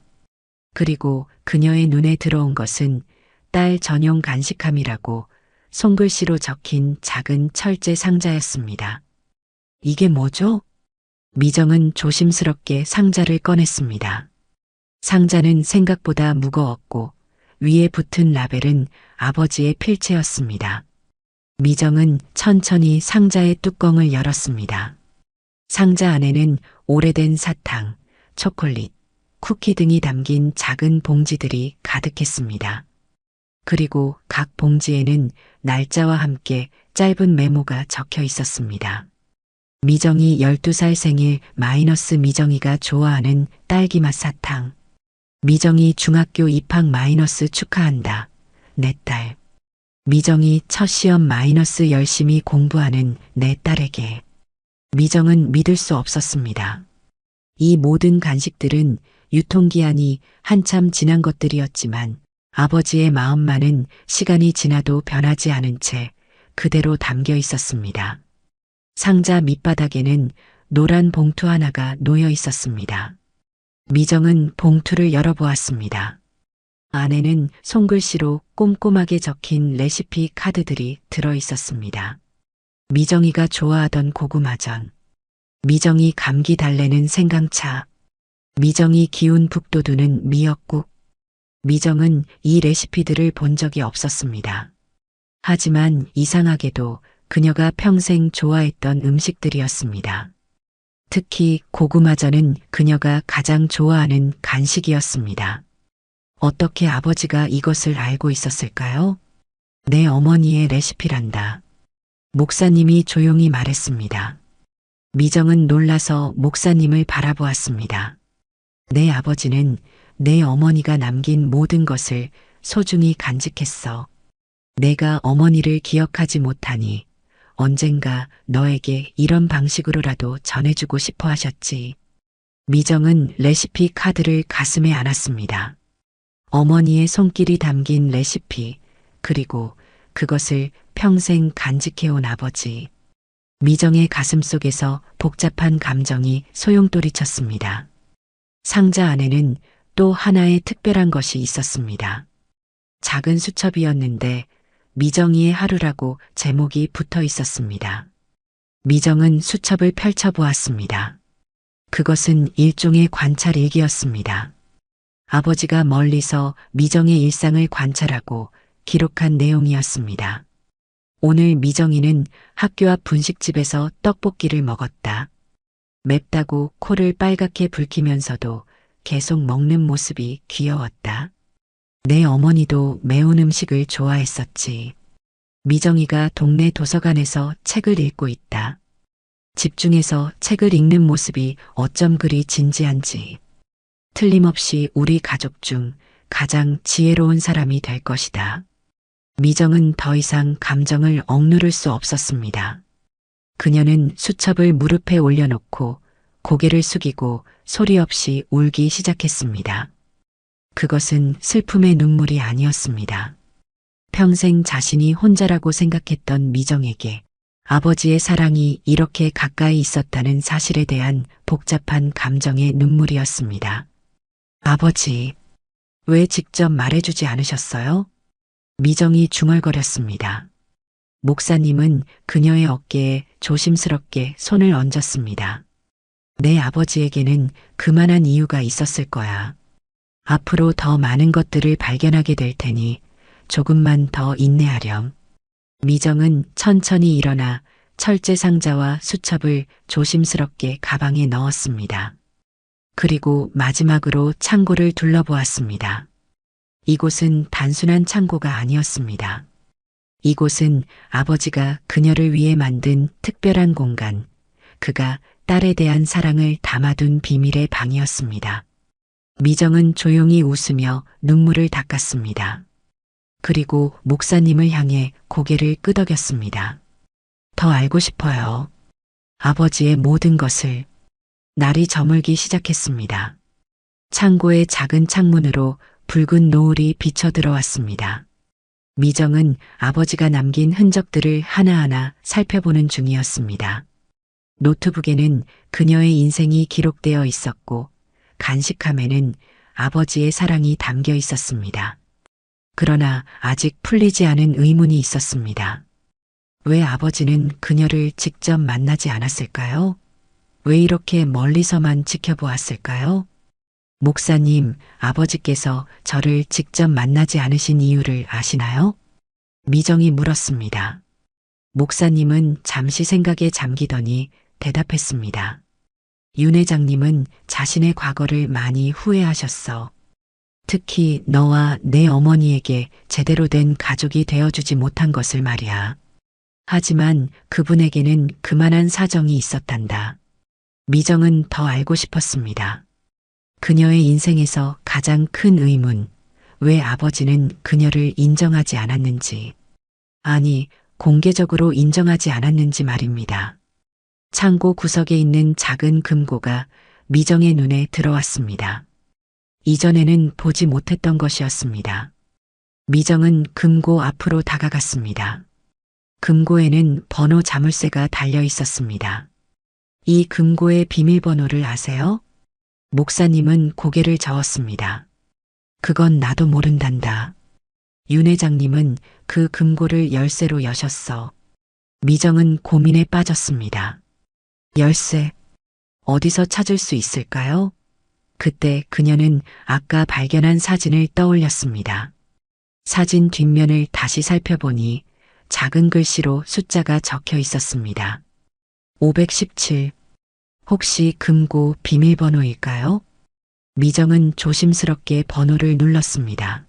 그리고 그녀의 눈에 들어온 것은 딸 전용 간식함이라고 손글씨로 적힌 작은 철제 상자였습니다. 이게 뭐죠? 미정은 조심스럽게 상자를 꺼냈습니다. 상자는 생각보다 무거웠고 위에 붙은 라벨은 아버지의 필체였습니다. 미정은 천천히 상자의 뚜껑을 열었습니다. 상자 안에는 오래된 사탕, 초콜릿, 쿠키 등이 담긴 작은 봉지들이 가득했습니다. 그리고 각 봉지에는 날짜와 함께 짧은 메모가 적혀 있었습니다. 미정이 12살 생일 마이너스 미정이가 좋아하는 딸기맛 사탕. 미정이 중학교 입학 마이너스 축하한다. 내 딸. 미정이 첫 시험 마이너스 열심히 공부하는 내 딸에게. 미정은 믿을 수 없었습니다. 이 모든 간식들은 유통기한이 한참 지난 것들이었지만 아버지의 마음만은 시간이 지나도 변하지 않은 채 그대로 담겨 있었습니다. 상자 밑바닥에는 노란 봉투 하나가 놓여 있었습니다. 미정은 봉투를 열어보았습니다. 안에는 손글씨로 꼼꼼하게 적힌 레시피 카드들이 들어 있었습니다. 미정이가 좋아하던 고구마전, 미정이 감기 달래는 생강차, 미정이 기운 북돋우는 미역국. 미정은 이 레시피들을 본 적이 없었습니다. 하지만 이상하게도 그녀가 평생 좋아했던 음식들이었습니다. 특히 고구마전은 그녀가 가장 좋아하는 간식이었습니다. 어떻게 아버지가 이것을 알고 있었을까요? 내 어머니의 레시피란다. 목사님이 조용히 말했습니다. 미정은 놀라서 목사님을 바라보았습니다. 내 아버지는 내 어머니가 남긴 모든 것을 소중히 간직했어. 내가 어머니를 기억하지 못하니 언젠가 너에게 이런 방식으로라도 전해주고 싶어 하셨지. 미정은 레시피 카드를 가슴에 안았습니다. 어머니의 손길이 담긴 레시피, 그리고 그것을 평생 간직해온 아버지. 미정의 가슴 속에서 복잡한 감정이 소용돌이쳤습니다. 상자 안에는 또 하나의 특별한 것이 있었습니다. 작은 수첩이었는데 미정이의 하루라고 제목이 붙어 있었습니다. 미정은 수첩을 펼쳐보았습니다. 그것은 일종의 관찰 일기였습니다. 아버지가 멀리서 미정의 일상을 관찰하고 기록한 내용이었습니다. 오늘 미정이는 학교 앞 분식집에서 떡볶이를 먹었다. 맵다고 코를 빨갛게 붉히면서도 계속 먹는 모습이 귀여웠다. 내 어머니도 매운 음식을 좋아했었지. 미정이가 동네 도서관에서 책을 읽고 있다. 집중해서 책을 읽는 모습이 어쩜 그리 진지한지. 틀림없이 우리 가족 중 가장 지혜로운 사람이 될 것이다. 미정은 더 이상 감정을 억누를 수 없었습니다. 그녀는 수첩을 무릎에 올려놓고 고개를 숙이고 소리 없이 울기 시작했습니다. 그것은 슬픔의 눈물이 아니었습니다. 평생 자신이 혼자라고 생각했던 미정에게 아버지의 사랑이 이렇게 가까이 있었다는 사실에 대한 복잡한 감정의 눈물이었습니다. 아버지, 왜 직접 말해주지 않으셨어요? 미정이 중얼거렸습니다. 목사님은 그녀의 어깨에 조심스럽게 손을 얹었습니다. 내 아버지에게는 그만한 이유가 있었을 거야. 앞으로 더 많은 것들을 발견하게 될 테니 조금만 더 인내하렴. 미정은 천천히 일어나 철제 상자와 수첩을 조심스럽게 가방에 넣었습니다. 그리고 마지막으로 창고를 둘러보았습니다. 이곳은 단순한 창고가 아니었습니다. 이곳은 아버지가 그녀를 위해 만든 특별한 공간, 그가 딸에 대한 사랑을 담아둔 비밀의 방이었습니다. 미정은 조용히 웃으며 눈물을 닦았습니다. 그리고 목사님을 향해 고개를 끄덕였습니다. 더 알고 싶어요. 아버지의 모든 것을. 날이 저물기 시작했습니다. 창고의 작은 창문으로 붉은 노을이 비쳐 들어왔습니다. 미정은 아버지가 남긴 흔적들을 하나하나 살펴보는 중이었습니다. 노트북에는 그녀의 인생이 기록되어 있었고 간식함에는 아버지의 사랑이 담겨 있었습니다. 그러나 아직 풀리지 않은 의문이 있었습니다. 왜 아버지는 그녀를 직접 만나지 않았을까요? 왜 이렇게 멀리서만 지켜보았을까요? 목사님, 아버지께서 저를 직접 만나지 않으신 이유를 아시나요? 미정이 물었습니다. 목사님은 잠시 생각에 잠기더니 대답했습니다. 윤 회장님은 자신의 과거를 많이 후회하셨어. 특히 너와 내 어머니에게 제대로 된 가족이 되어주지 못한 것을 말이야. 하지만 그분에게는 그만한 사정이 있었단다. 미정은 더 알고 싶었습니다. 그녀의 인생에서 가장 큰 의문, 왜 아버지는 그녀를 인정하지 않았는지, 아니, 공개적으로 인정하지 않았는지 말입니다. 창고 구석에 있는 작은 금고가 미정의 눈에 들어왔습니다. 이전에는 보지 못했던 것이었습니다. 미정은 금고 앞으로 다가갔습니다. 금고에는 번호 자물쇠가 달려 있었습니다. 이 금고의 비밀번호를 아세요? 목사님은 고개를 저었습니다. 그건 나도 모른단다. 윤 회장님은 그 금고를 열쇠로 여셨어. 미정은 고민에 빠졌습니다. 열쇠, 어디서 찾을 수 있을까요? 그때 그녀는 아까 발견한 사진을 떠올렸습니다. 사진 뒷면을 다시 살펴보니 작은 글씨로 숫자가 적혀 있었습니다. 517. 혹시 금고 비밀번호일까요? 미정은 조심스럽게 번호를 눌렀습니다.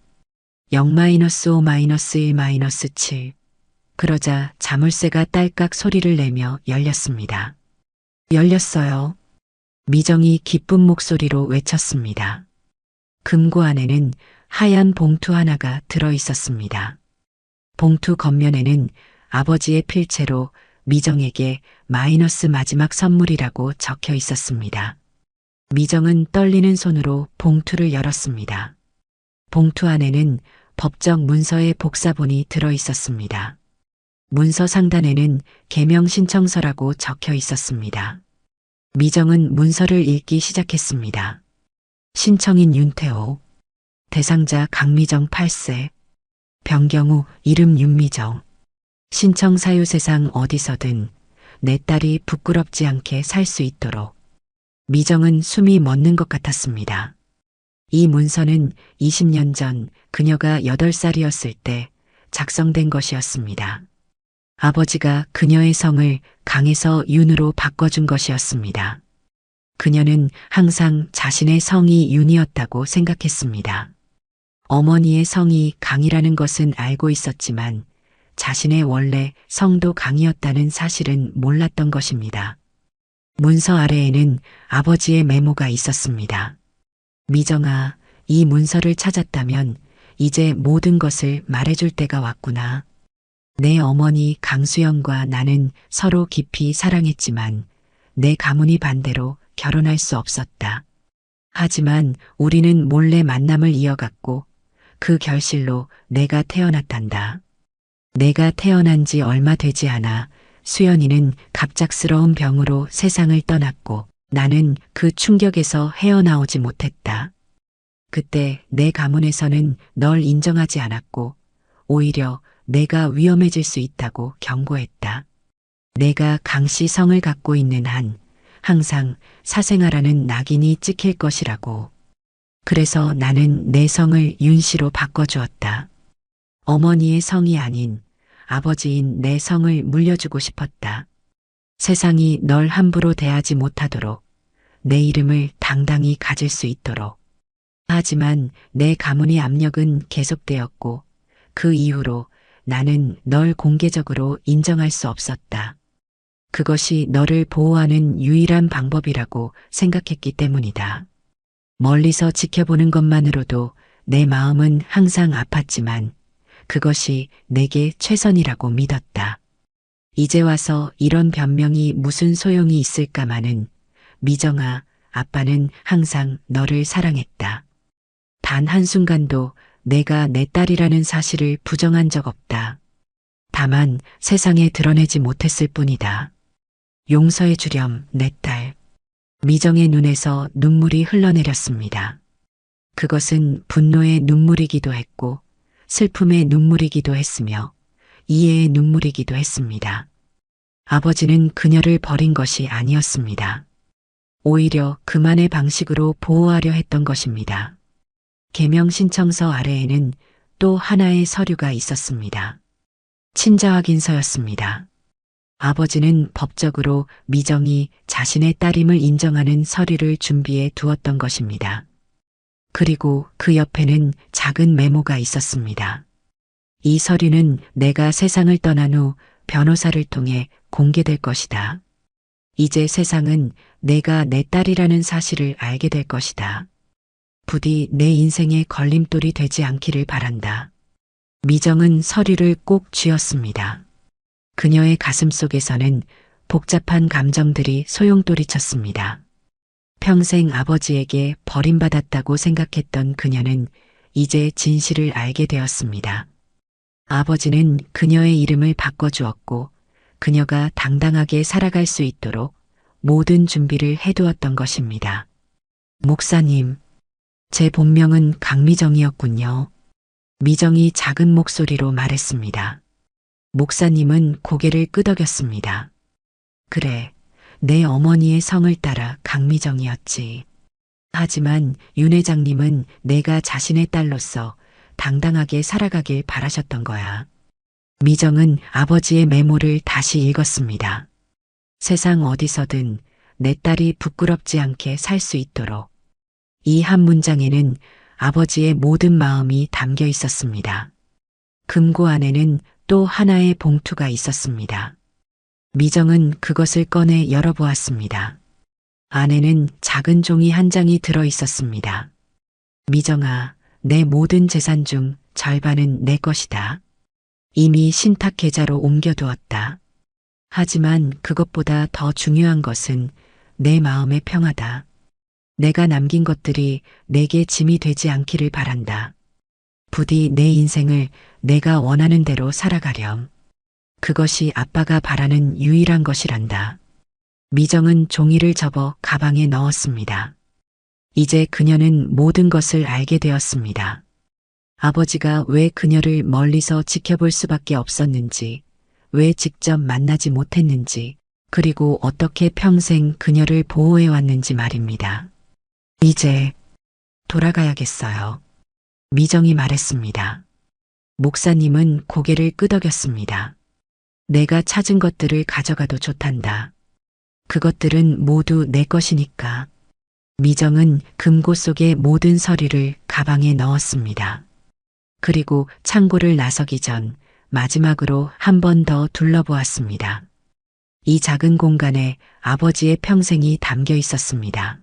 0-5-1-7. 그러자 자물쇠가 딸깍 소리를 내며 열렸습니다. 열렸어요. 미정이 기쁜 목소리로 외쳤습니다. 금고 안에는 하얀 봉투 하나가 들어 있었습니다. 봉투 겉면에는 아버지의 필체로 미정에게 마이너스 마지막 선물이라고 적혀 있었습니다. 미정은 떨리는 손으로 봉투를 열었습니다. 봉투 안에는 법정 문서의 복사본이 들어 있었습니다. 문서 상단에는 개명 신청서라고 적혀 있었습니다. 미정은 문서를 읽기 시작했습니다. 신청인 윤태호, 대상자 강미정 8세, 변경후 이름 윤미정, 신청 사유 세상 어디서든 내 딸이 부끄럽지 않게 살 수 있도록. 미정은 숨이 멎는 것 같았습니다. 이 문서는 20년 전 그녀가 8살이었을 때 작성된 것이었습니다. 아버지가 그녀의 성을 강에서 윤으로 바꿔준 것이었습니다. 그녀는 항상 자신의 성이 윤이었다고 생각했습니다. 어머니의 성이 강이라는 것은 알고 있었지만 자신의 원래 성도 강이었다는 사실은 몰랐던 것입니다. 문서 아래에는 아버지의 메모가 있었습니다. 미정아, 이 문서를 찾았다면 이제 모든 것을 말해줄 때가 왔구나. 내 어머니 강수영과 나는 서로 깊이 사랑했지만 내 가문이 반대로 결혼할 수 없었다. 하지만 우리는 몰래 만남을 이어갔고 그 결실로 내가 태어났단다. 내가 태어난 지 얼마 되지 않아 수연이는 갑작스러운 병으로 세상을 떠났고 나는 그 충격에서 헤어나오지 못했다. 그때 내 가문에서는 널 인정하지 않았고 오히려 내가 위험해질 수 있다고 경고했다. 내가 강씨 성을 갖고 있는 한 항상 사생아라는 낙인이 찍힐 것이라고. 그래서 나는 내 성을 윤씨로 바꿔주었다. 어머니의 성이 아닌 아버지인 내 성을 물려주고 싶었다. 세상이 널 함부로 대하지 못하도록 내 이름을 당당히 가질 수 있도록. 하지만 내 가문의 압력은 계속되었고 그 이후로 나는 널 공개적으로 인정할 수 없었다. 그것이 너를 보호하는 유일한 방법이라고 생각했기 때문이다. 멀리서 지켜보는 것만으로도 내 마음은 항상 아팠지만 그것이 내게 최선이라고 믿었다. 이제 와서 이런 변명이 무슨 소용이 있을까마는 미정아, 아빠는 항상 너를 사랑했다. 단 한순간도 내가 내 딸이라는 사실을 부정한 적 없다. 다만 세상에 드러내지 못했을 뿐이다. 용서해 주렴, 내 딸. 미정의 눈에서 눈물이 흘러내렸습니다. 그것은 분노의 눈물이기도 했고 슬픔의 눈물이기도 했으며 이해의 눈물이기도 했습니다. 아버지는 그녀를 버린 것이 아니었습니다. 오히려 그만의 방식으로 보호하려 했던 것입니다. 개명 신청서 아래에는 또 하나의 서류가 있었습니다. 친자 확인서였습니다. 아버지는 법적으로 미정이 자신의 딸임을 인정하는 서류를 준비해 두었던 것입니다. 그리고 그 옆에는 작은 메모가 있었습니다. 이 서류는 내가 세상을 떠난 후 변호사를 통해 공개될 것이다. 이제 세상은 내가 내 딸이라는 사실을 알게 될 것이다. 부디 내 인생의 걸림돌이 되지 않기를 바란다. 미정은 서류를 꼭 쥐었습니다. 그녀의 가슴 속에서는 복잡한 감정들이 소용돌이쳤습니다. 평생 아버지에게 버림받았다고 생각했던 그녀는 이제 진실을 알게 되었습니다. 아버지는 그녀의 이름을 바꿔주었고 그녀가 당당하게 살아갈 수 있도록 모든 준비를 해두었던 것입니다. 목사님, 제 본명은 강미정이었군요. 미정이 작은 목소리로 말했습니다. 목사님은 고개를 끄덕였습니다. 그래, 내 어머니의 성을 따라 강미정이었지. 하지만 윤 회장님은 내가 자신의 딸로서 당당하게 살아가길 바라셨던 거야. 미정은 아버지의 메모를 다시 읽었습니다. 세상 어디서든 내 딸이 부끄럽지 않게 살 수 있도록. 이 한 문장에는 아버지의 모든 마음이 담겨 있었습니다. 금고 안에는 또 하나의 봉투가 있었습니다. 미정은 그것을 꺼내 열어보았습니다. 안에는 작은 종이 한 장이 들어 있었습니다. 미정아, 내 모든 재산 중 절반은 내 것이다. 이미 신탁 계좌로 옮겨두었다. 하지만 그것보다 더 중요한 것은 내 마음의 평화다. 내가 남긴 것들이 내게 짐이 되지 않기를 바란다. 부디 내 인생을 내가 원하는 대로 살아가렴. 그것이 아빠가 바라는 유일한 것이란다. 미정은 종이를 접어 가방에 넣었습니다. 이제 그녀는 모든 것을 알게 되었습니다. 아버지가 왜 그녀를 멀리서 지켜볼 수밖에 없었는지, 왜 직접 만나지 못했는지, 그리고 어떻게 평생 그녀를 보호해왔는지 말입니다. 이제 돌아가야겠어요. 미정이 말했습니다. 목사님은 고개를 끄덕였습니다. 내가 찾은 것들을 가져가도 좋단다. 그것들은 모두 내 것이니까. 미정은 금고 속의 모든 서류를 가방에 넣었습니다. 그리고 창고를 나서기 전 마지막으로 한 번 더 둘러보았습니다. 이 작은 공간에 아버지의 평생이 담겨 있었습니다.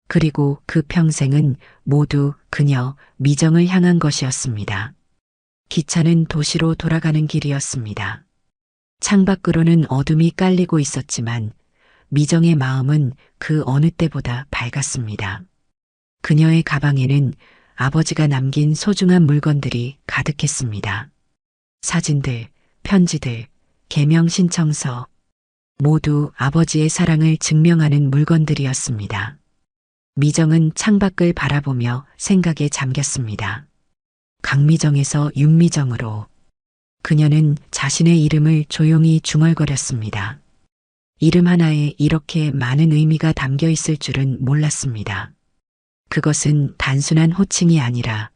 그리고 그 평생은 모두 그녀 미정을 향한 것이었습니다. 기차는 도시로 돌아가는 길이었습니다. 창밖으로는 어둠이 깔리고 있었지만 미정의 마음은 그 어느 때보다 밝았습니다. 그녀의 가방에는 아버지가 남긴 소중한 물건들이 가득했습니다. 사진들, 편지들, 개명 신청서, 모두 아버지의 사랑을 증명하는 물건들이었습니다. 미정은 창밖을 바라보며 생각에 잠겼습니다. 강미정에서 윤미정으로. 그녀는 자신의 이름을 조용히 중얼거렸습니다. 이름 하나에 이렇게 많은 의미가 담겨 있을 줄은 몰랐습니다. 그것은 단순한 호칭이 아니라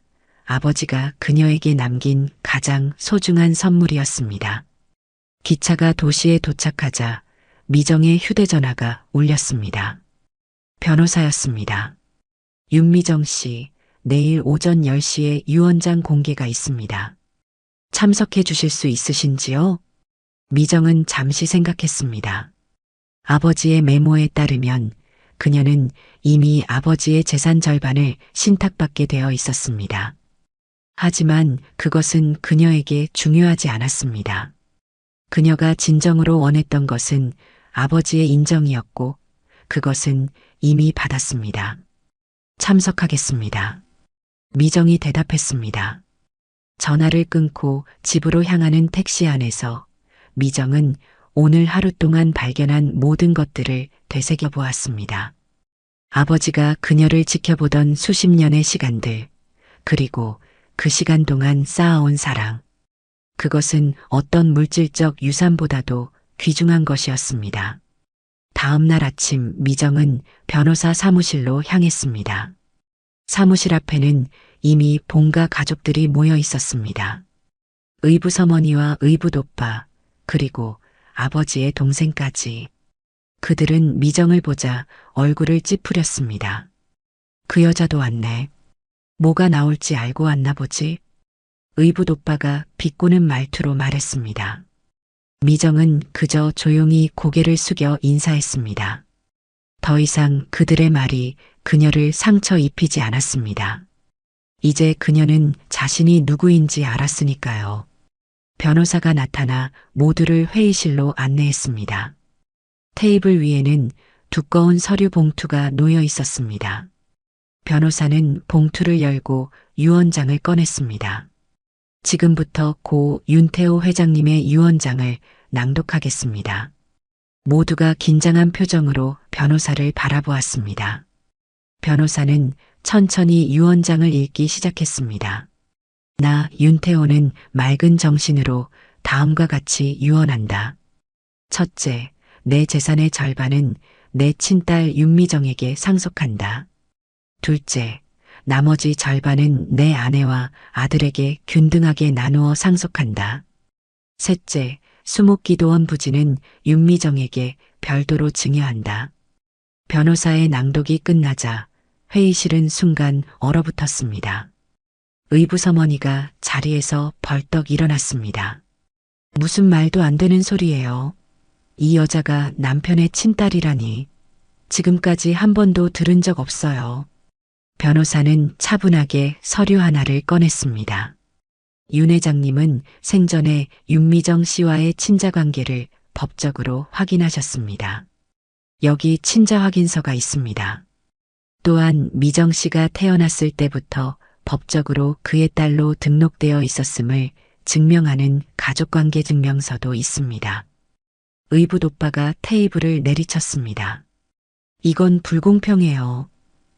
아버지가 그녀에게 남긴 가장 소중한 선물이었습니다. 기차가 도시에 도착하자 미정의 휴대전화가 울렸습니다. 변호사였습니다. 윤미정 씨, 내일 오전 10시에 유언장 공개가 있습니다. 참석해 주실 수 있으신지요? 미정은 잠시 생각했습니다. 아버지의 메모에 따르면 그녀는 이미 아버지의 재산 절반을 신탁받게 되어 있었습니다. 하지만 그것은 그녀에게 중요하지 않았습니다. 그녀가 진정으로 원했던 것은 아버지의 인정이었고 그것은 이미 받았습니다. 참석하겠습니다. 미정이 대답했습니다. 전화를 끊고 집으로 향하는 택시 안에서 미정은 오늘 하루 동안 발견한 모든 것들을 되새겨 보았습니다. 아버지가 그녀를 지켜보던 수십 년의 시간들, 그리고 그 시간 동안 쌓아온 사랑. 그것은 어떤 물질적 유산보다도 귀중한 것이었습니다. 다음 날 아침 미정은 변호사 사무실로 향했습니다. 사무실 앞에는 이미 본가 가족들이 모여 있었습니다. 의붓어머니와 의붓오빠, 그리고 아버지의 동생까지. 그들은 미정을 보자 얼굴을 찌푸렸습니다. 그 여자도 왔네. 뭐가 나올지 알고 왔나 보지? 의붓오빠가 비꼬는 말투로 말했습니다. 미정은 그저 조용히 고개를 숙여 인사했습니다. 더 이상 그들의 말이 그녀를 상처 입히지 않았습니다. 이제 그녀는 자신이 누구인지 알았으니까요. 변호사가 나타나 모두를 회의실로 안내했습니다. 테이블 위에는 두꺼운 서류 봉투가 놓여 있었습니다. 변호사는 봉투를 열고 유언장을 꺼냈습니다. 지금부터 고 윤태호 회장님의 유언장을 낭독하겠습니다. 모두가 긴장한 표정으로 변호사를 바라보았습니다. 변호사는 천천히 유언장을 읽기 시작했습니다. 나 윤태호는 맑은 정신으로 다음과 같이 유언한다. 첫째, 내 재산의 절반은 내 친딸 윤미정에게 상속한다. 둘째, 나머지 절반은 내 아내와 아들에게 균등하게 나누어 상속한다. 셋째, 수목기도원 부지는 윤미정에게 별도로 증여한다. 변호사의 낭독이 끝나자 회의실은 순간 얼어붙었습니다. 의붓어머니가 자리에서 벌떡 일어났습니다. 무슨 말도 안 되는 소리예요. 이 여자가 남편의 친딸이라니. 지금까지 한 번도 들은 적 없어요. 변호사는 차분하게 서류 하나를 꺼냈습니다. 윤 회장님은 생전에 윤미정 씨와의 친자 관계를 법적으로 확인하셨습니다. 여기 친자 확인서가 있습니다. 또한 미정 씨가 태어났을 때부터 법적으로 그의 딸로 등록되어 있었음을 증명하는 가족관계 증명서도 있습니다. 의붓오빠가 테이블을 내리쳤습니다. 이건 불공평해요.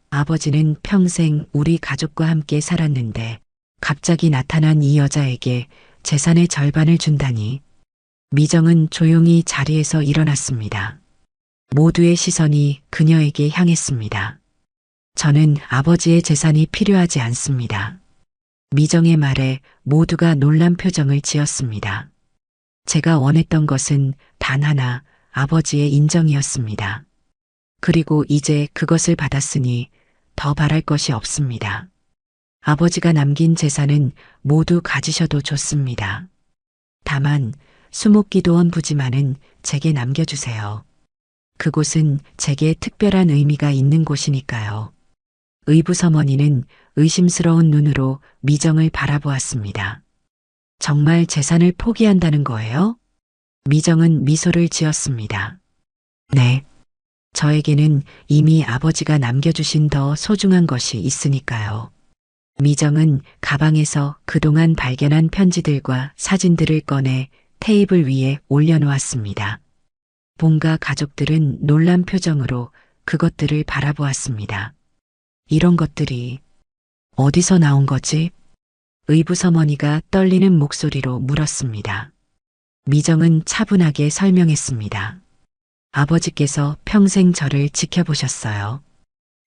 아버지는 평생 우리 가족과 함께 살았는데 갑자기 나타난 이 여자에게 재산의 절반을 준다니. 미정은 조용히 자리에서 일어났습니다. 모두의 시선이 그녀에게 향했습니다. 저는 아버지의 재산이 필요하지 않습니다. 미정의 말에 모두가 놀란 표정을 지었습니다. 제가 원했던 것은 단 하나, 아버지의 인정이었습니다. 그리고 이제 그것을 받았으니 더 바랄 것이 없습니다. 아버지가 남긴 재산은 모두 가지셔도 좋습니다. 다만 수목기도원 부지만은 제게 남겨주세요. 그곳은 제게 특별한 의미가 있는 곳이니까요. 의붓어머니는 의심스러운 눈으로 미정을 바라보았습니다. 정말 재산을 포기한다는 거예요? 미정은 미소를 지었습니다. 네. 저에게는 이미 아버지가 남겨주신 더 소중한 것이 있으니까요. 미정은 가방에서 그동안 발견한 편지들과 사진들을 꺼내 테이블 위에 올려놓았습니다. 본가 가족들은 놀란 표정으로 그것들을 바라보았습니다. 이런 것들이 어디서 나온 거지? 의붓어머니가 떨리는 목소리로 물었습니다. 미정은 차분하게 설명했습니다. 아버지께서 평생 저를 지켜보셨어요.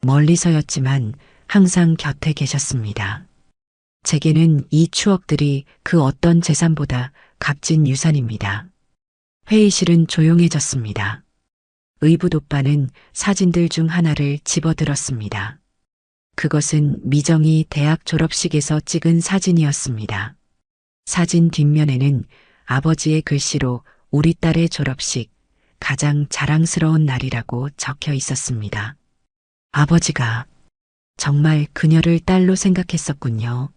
멀리서였지만 항상 곁에 계셨습니다. 제게는 이 추억들이 그 어떤 재산보다 값진 유산입니다. 회의실은 조용해졌습니다. 의붓오빠는 사진들 중 하나를 집어들었습니다. 그것은 미정이 대학 졸업식에서 찍은 사진이었습니다. 사진 뒷면에는 아버지의 글씨로 우리 딸의 졸업식, 가장 자랑스러운 날이라고 적혀 있었습니다. 아버지가 정말 그녀를 딸로 생각했었군요.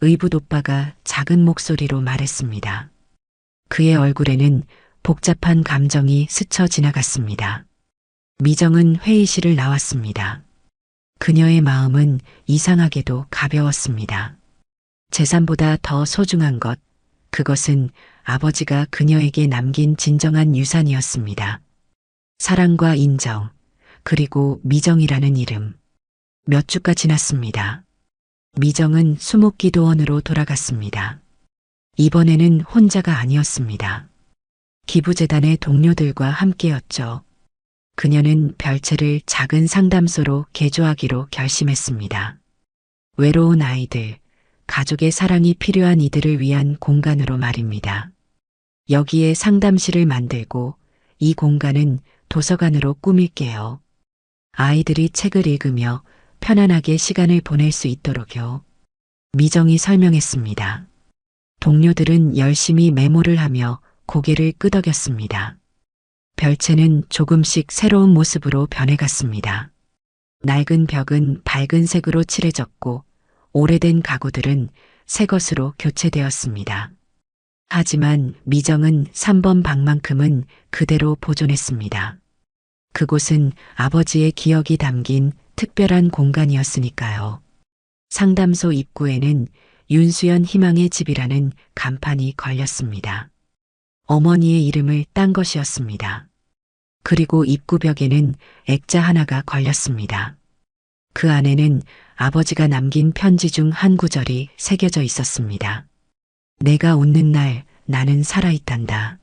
의붓오빠가 작은 목소리로 말했습니다. 그의 얼굴에는 복잡한 감정이 스쳐 지나갔습니다. 미정은 회의실을 나왔습니다. 그녀의 마음은 이상하게도 가벼웠습니다. 재산보다 더 소중한 것, 그것은 아버지가 그녀에게 남긴 진정한 유산이었습니다. 사랑과 인정, 그리고 미정이라는 이름. 몇 주가 지났습니다. 미정은 수목기도원으로 돌아갔습니다. 이번에는 혼자가 아니었습니다. 기부재단의 동료들과 함께였죠. 그녀는 별채를 작은 상담소로 개조하기로 결심했습니다. 외로운 아이들, 가족의 사랑이 필요한 이들을 위한 공간으로 말입니다. 여기에 상담실을 만들고 이 공간은 도서관으로 꾸밀게요. 아이들이 책을 읽으며 편안하게 시간을 보낼 수 있도록요. 미정이 설명했습니다. 동료들은 열심히 메모를 하며 고개를 끄덕였습니다. 별채는 조금씩 새로운 모습으로 변해갔습니다. 낡은 벽은 밝은 색으로 칠해졌고 오래된 가구들은 새 것으로 교체되었습니다. 하지만 미정은 3번 방만큼은 그대로 보존했습니다. 그곳은 아버지의 기억이 담긴 특별한 공간이었으니까요. 상담소 입구에는 윤수연 희망의 집이라는 간판이 걸렸습니다. 어머니의 이름을 딴 것이었습니다. 그리고 입구벽에는 액자 하나가 걸렸습니다. 그 안에는 아버지가 남긴 편지 중 한 구절이 새겨져 있었습니다. 내가 웃는 날 나는 살아있단다.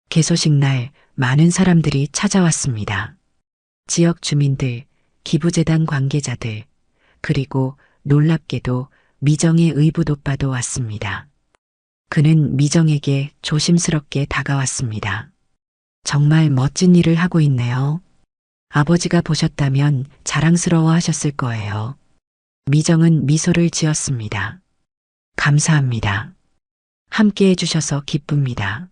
개소식 날 많은 사람들이 찾아왔습니다. 지역 주민들, 기부재단 관계자들, 그리고 놀랍게도 미정의 의붓오빠도 왔습니다. 그는 미정에게 조심스럽게 다가왔습니다. 정말 멋진 일을 하고 있네요. 아버지가 보셨다면 자랑스러워 하셨을 거예요. 미정은 미소를 지었습니다. 감사합니다. 함께 해주셔서 기쁩니다.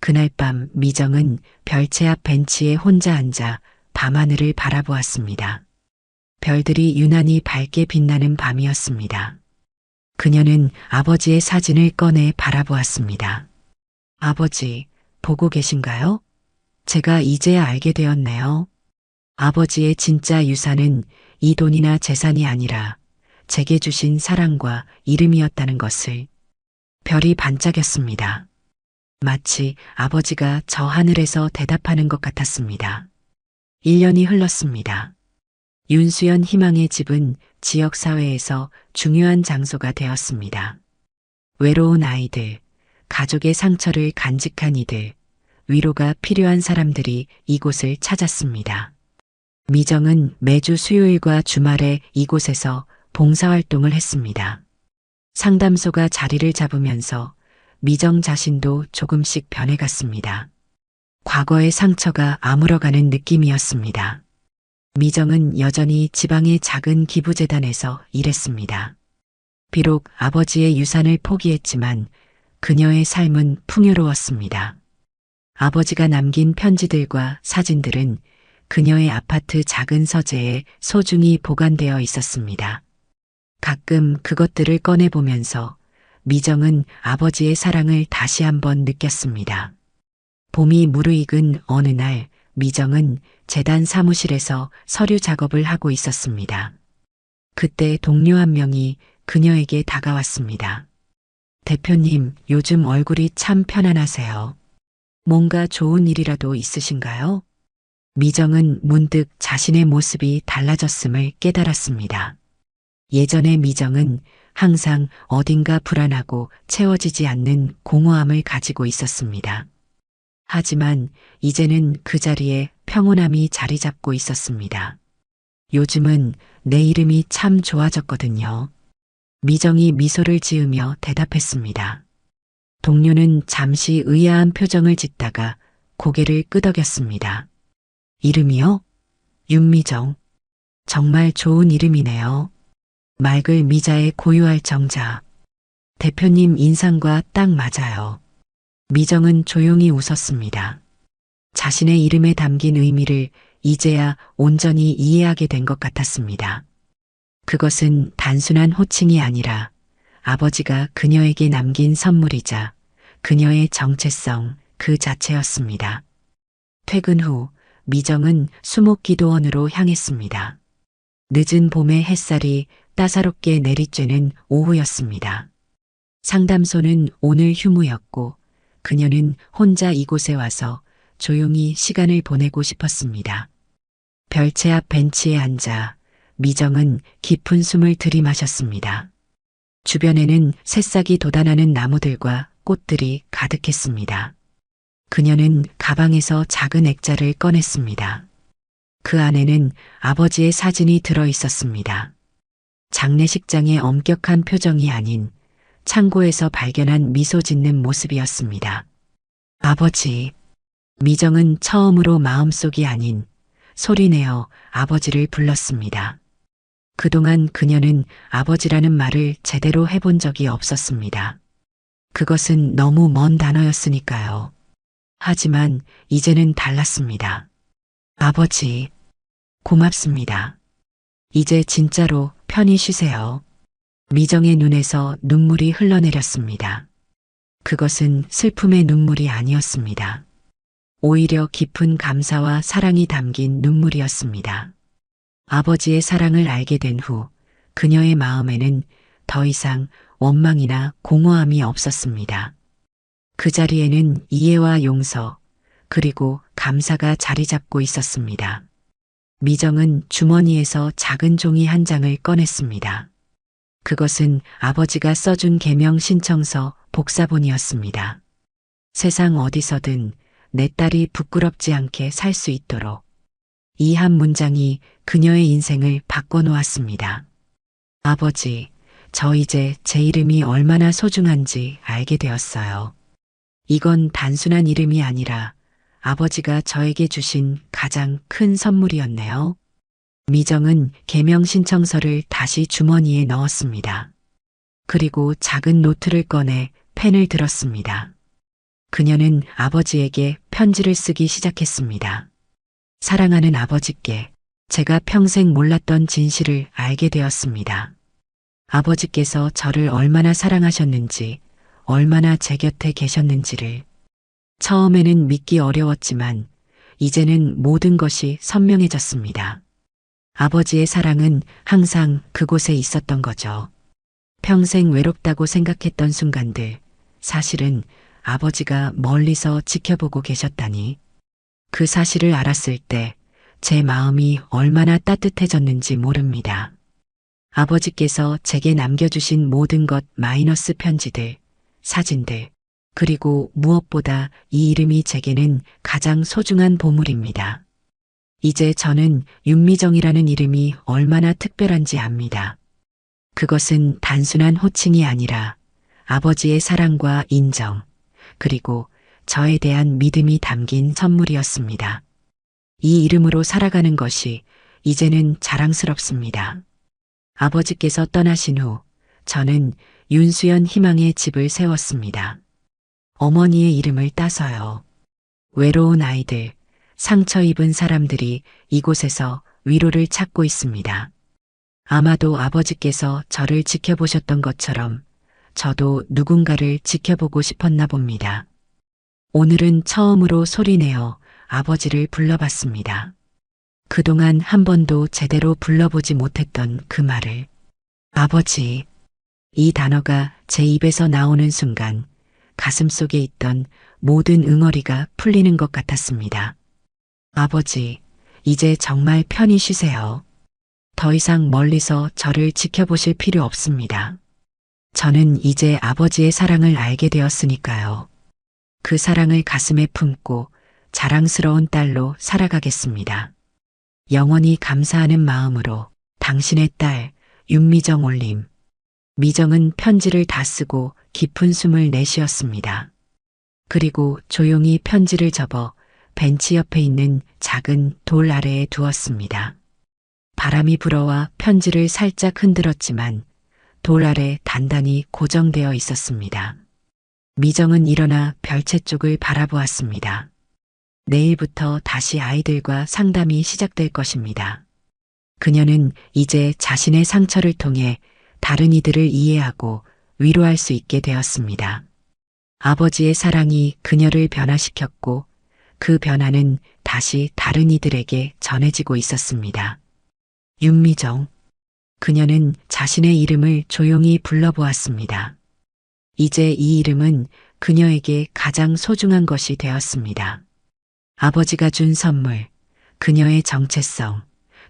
그날 밤 미정은 별채 앞 벤치에 혼자 앉아 밤하늘을 바라보았습니다. 별들이 유난히 밝게 빛나는 밤이었습니다. 그녀는 아버지의 사진을 꺼내 바라보았습니다. 아버지, 보고 계신가요? 제가 이제야 알게 되었네요. 아버지의 진짜 유산은 이 돈이나 재산이 아니라 제게 주신 사랑과 이름이었다는 것을. 별이 반짝였습니다. 마치 아버지가 저 하늘에서 대답하는 것 같았습니다. 1년이 흘렀습니다. 윤수연 희망의 집은 지역사회에서 중요한 장소가 되었습니다. 외로운 아이들, 가족의 상처를 간직한 이들, 위로가 필요한 사람들이 이곳을 찾았습니다. 미정은 매주 수요일과 주말에 이곳에서 봉사활동을 했습니다. 상담소가 자리를 잡으면서 미정 자신도 조금씩 변해갔습니다. 과거의 상처가 아물어가는 느낌이었습니다. 미정은 여전히 지방의 작은 기부재단에서 일했습니다. 비록 아버지의 유산을 포기했지만 그녀의 삶은 풍요로웠습니다. 아버지가 남긴 편지들과 사진들은 그녀의 아파트 작은 서재에 소중히 보관되어 있었습니다. 가끔 그것들을 꺼내보면서 미정은 아버지의 사랑을 다시 한번 느꼈습니다. 봄이 무르익은 어느 날 미정은 재단 사무실에서 서류 작업을 하고 있었습니다. 그때 동료 한 명이 그녀에게 다가왔습니다. 대표님, 요즘 얼굴이 참 편안하세요. 뭔가 좋은 일이라도 있으신가요? 미정은 문득 자신의 모습이 달라졌음을 깨달았습니다. 예전의 미정은 항상 어딘가 불안하고 채워지지 않는 공허함을 가지고 있었습니다. 하지만 이제는 그 자리에 평온함이 자리 잡고 있었습니다. 요즘은 내 이름이 참 좋아졌거든요. 미정이 미소를 지으며 대답했습니다. 동료는 잠시 의아한 표정을 짓다가 고개를 끄덕였습니다. 이름이요? 윤미정. 정말 좋은 이름이네요. 맑을 미자에 고유할 정자. 대표님 인상과 딱 맞아요. 미정은 조용히 웃었습니다. 자신의 이름에 담긴 의미를 이제야 온전히 이해하게 된 것 같았습니다. 그것은 단순한 호칭이 아니라 아버지가 그녀에게 남긴 선물이자 그녀의 정체성 그 자체였습니다. 퇴근 후 미정은 수목기도원으로 향했습니다. 늦은 봄의 햇살이 따사롭게 내리쬐는 오후였습니다. 상담소는 오늘 휴무였고 그녀는 혼자 이곳에 와서 조용히 시간을 보내고 싶었습니다. 별채 앞 벤치에 앉아 미정은 깊은 숨을 들이마셨습니다. 주변에는 새싹이 돋아나는 나무들과 꽃들이 가득했습니다. 그녀는 가방에서 작은 액자를 꺼냈습니다. 그 안에는 아버지의 사진이 들어 있었습니다. 장례식장의 엄격한 표정이 아닌 창고에서 발견한 미소 짓는 모습이었습니다. 아버지. 미정은 처음으로 마음속이 아닌 소리내어 아버지를 불렀습니다. 그동안 그녀는 아버지라는 말을 제대로 해본 적이 없었습니다. 그것은 너무 먼 단어였으니까요. 하지만 이제는 달랐습니다. 아버지, 고맙습니다. 이제 진짜로 편히 쉬세요. 미정의 눈에서 눈물이 흘러내렸습니다. 그것은 슬픔의 눈물이 아니었습니다. 오히려 깊은 감사와 사랑이 담긴 눈물이었습니다. 아버지의 사랑을 알게 된 후 그녀의 마음에는 더 이상 원망이나 공허함이 없었습니다. 그 자리에는 이해와 용서, 그리고 감사가 자리 잡고 있었습니다. 미정은 주머니에서 작은 종이 한 장을 꺼냈습니다. 그것은 아버지가 써준 계명 신청서 복사본이었습니다. 세상 어디서든 내 딸이 부끄럽지 않게 살 수 있도록. 이 한 문장이 그녀의 인생을 바꿔놓았습니다. 아버지, 저 이제 제 이름이 얼마나 소중한지 알게 되었어요. 이건 단순한 이름이 아니라 아버지가 저에게 주신 가장 큰 선물이었네요. 미정은 계명 신청서를 다시 주머니에 넣었습니다. 그리고 작은 노트를 꺼내 펜을 들었습니다. 그녀는 아버지에게 편지를 쓰기 시작했습니다. 사랑하는 아버지께 제가 평생 몰랐던 진실을 알게 되었습니다. 아버지께서 저를 얼마나 사랑하셨는지, 얼마나 제 곁에 계셨는지를. 처음에는 믿기 어려웠지만 이제는 모든 것이 선명해졌습니다. 아버지의 사랑은 항상 그곳에 있었던 거죠. 평생 외롭다고 생각했던 순간들, 사실은 아버지가 멀리서 지켜보고 계셨다니. 그 사실을 알았을 때 제 마음이 얼마나 따뜻해졌는지 모릅니다. 아버지께서 제게 남겨주신 모든 것 마이너스 편지들, 사진들, 그리고 무엇보다 이 이름이 제게는 가장 소중한 보물입니다. 이제 저는 윤미정이라는 이름이 얼마나 특별한지 압니다. 그것은 단순한 호칭이 아니라 아버지의 사랑과 인정, 그리고 저에 대한 믿음이 담긴 선물이었습니다. 이 이름으로 살아가는 것이 이제는 자랑스럽습니다. 아버지께서 떠나신 후 저는 윤수연 희망의 집을 세웠습니다. 어머니의 이름을 따서요. 외로운 아이들, 상처 입은 사람들이 이곳에서 위로를 찾고 있습니다. 아마도 아버지께서 저를 지켜보셨던 것처럼 저도 누군가를 지켜보고 싶었나 봅니다. 오늘은 처음으로 소리내어 아버지를 불러봤습니다. 그동안 한 번도 제대로 불러보지 못했던 그 말을. 아버지. 이 단어가 제 입에서 나오는 순간 가슴속에 있던 모든 응어리가 풀리는 것 같았습니다. 아버지, 이제 정말 편히 쉬세요. 더 이상 멀리서 저를 지켜보실 필요 없습니다. 저는 이제 아버지의 사랑을 알게 되었으니까요. 그 사랑을 가슴에 품고 자랑스러운 딸로 살아가겠습니다. 영원히 감사하는 마음으로 당신의 딸 윤미정 올림. 미정은 편지를 다 쓰고 깊은 숨을 내쉬었습니다. 그리고 조용히 편지를 접어 벤치 옆에 있는 작은 돌 아래에 두었습니다. 바람이 불어와 편지를 살짝 흔들었지만 돌 아래 단단히 고정되어 있었습니다. 미정은 일어나 별채 쪽을 바라보았습니다. 내일부터 다시 아이들과 상담이 시작될 것입니다. 그녀는 이제 자신의 상처를 통해 다른 이들을 이해하고 위로할 수 있게 되었습니다. 아버지의 사랑이 그녀를 변화시켰고 그 변화는 다시 다른 이들에게 전해지고 있었습니다. 윤미정. 그녀는 자신의 이름을 조용히 불러보았습니다. 이제 이 이름은 그녀에게 가장 소중한 것이 되었습니다. 아버지가 준 선물, 그녀의 정체성,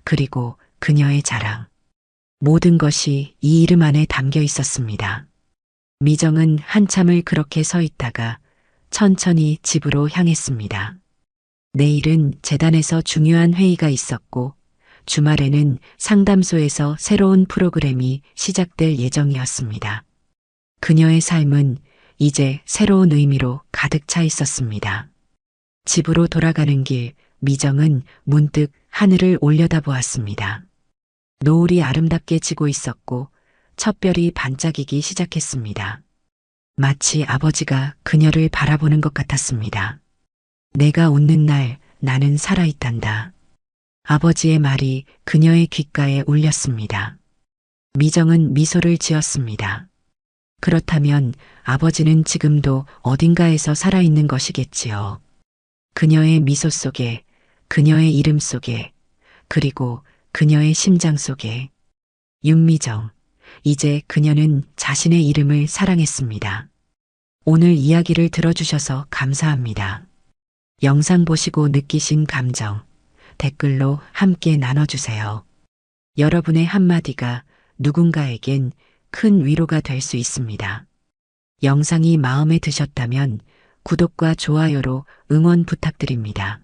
그리고 그녀의 자랑. 모든 것이 이 이름 안에 담겨 있었습니다. 미정은 한참을 그렇게 서 있다가 천천히 집으로 향했습니다. 내일은 재단에서 중요한 회의가 있었고 주말에는 상담소에서 새로운 프로그램이 시작될 예정이었습니다. 그녀의 삶은 이제 새로운 의미로 가득 차 있었습니다. 집으로 돌아가는 길, 미정은 문득 하늘을 올려다보았습니다. 노을이 아름답게 지고 있었고 첫 별이 반짝이기 시작했습니다. 마치 아버지가 그녀를 바라보는 것 같았습니다. 내가 웃는 날 나는 살아있단다. 아버지의 말이 그녀의 귓가에 울렸습니다. 미정은 미소를 지었습니다. 그렇다면 아버지는 지금도 어딘가에서 살아있는 것이겠지요. 그녀의 미소 속에, 그녀의 이름 속에, 그리고 그녀의 심장 속에. 윤미정. 이제 그녀는 자신의 이름을 사랑했습니다. 오늘 이야기를 들어주셔서 감사합니다. 영상 보시고 느끼신 감정, 댓글로 함께 나눠주세요. 여러분의 한마디가 누군가에겐 큰 위로가 될 수 있습니다. 영상이 마음에 드셨다면 구독과 좋아요로 응원 부탁드립니다.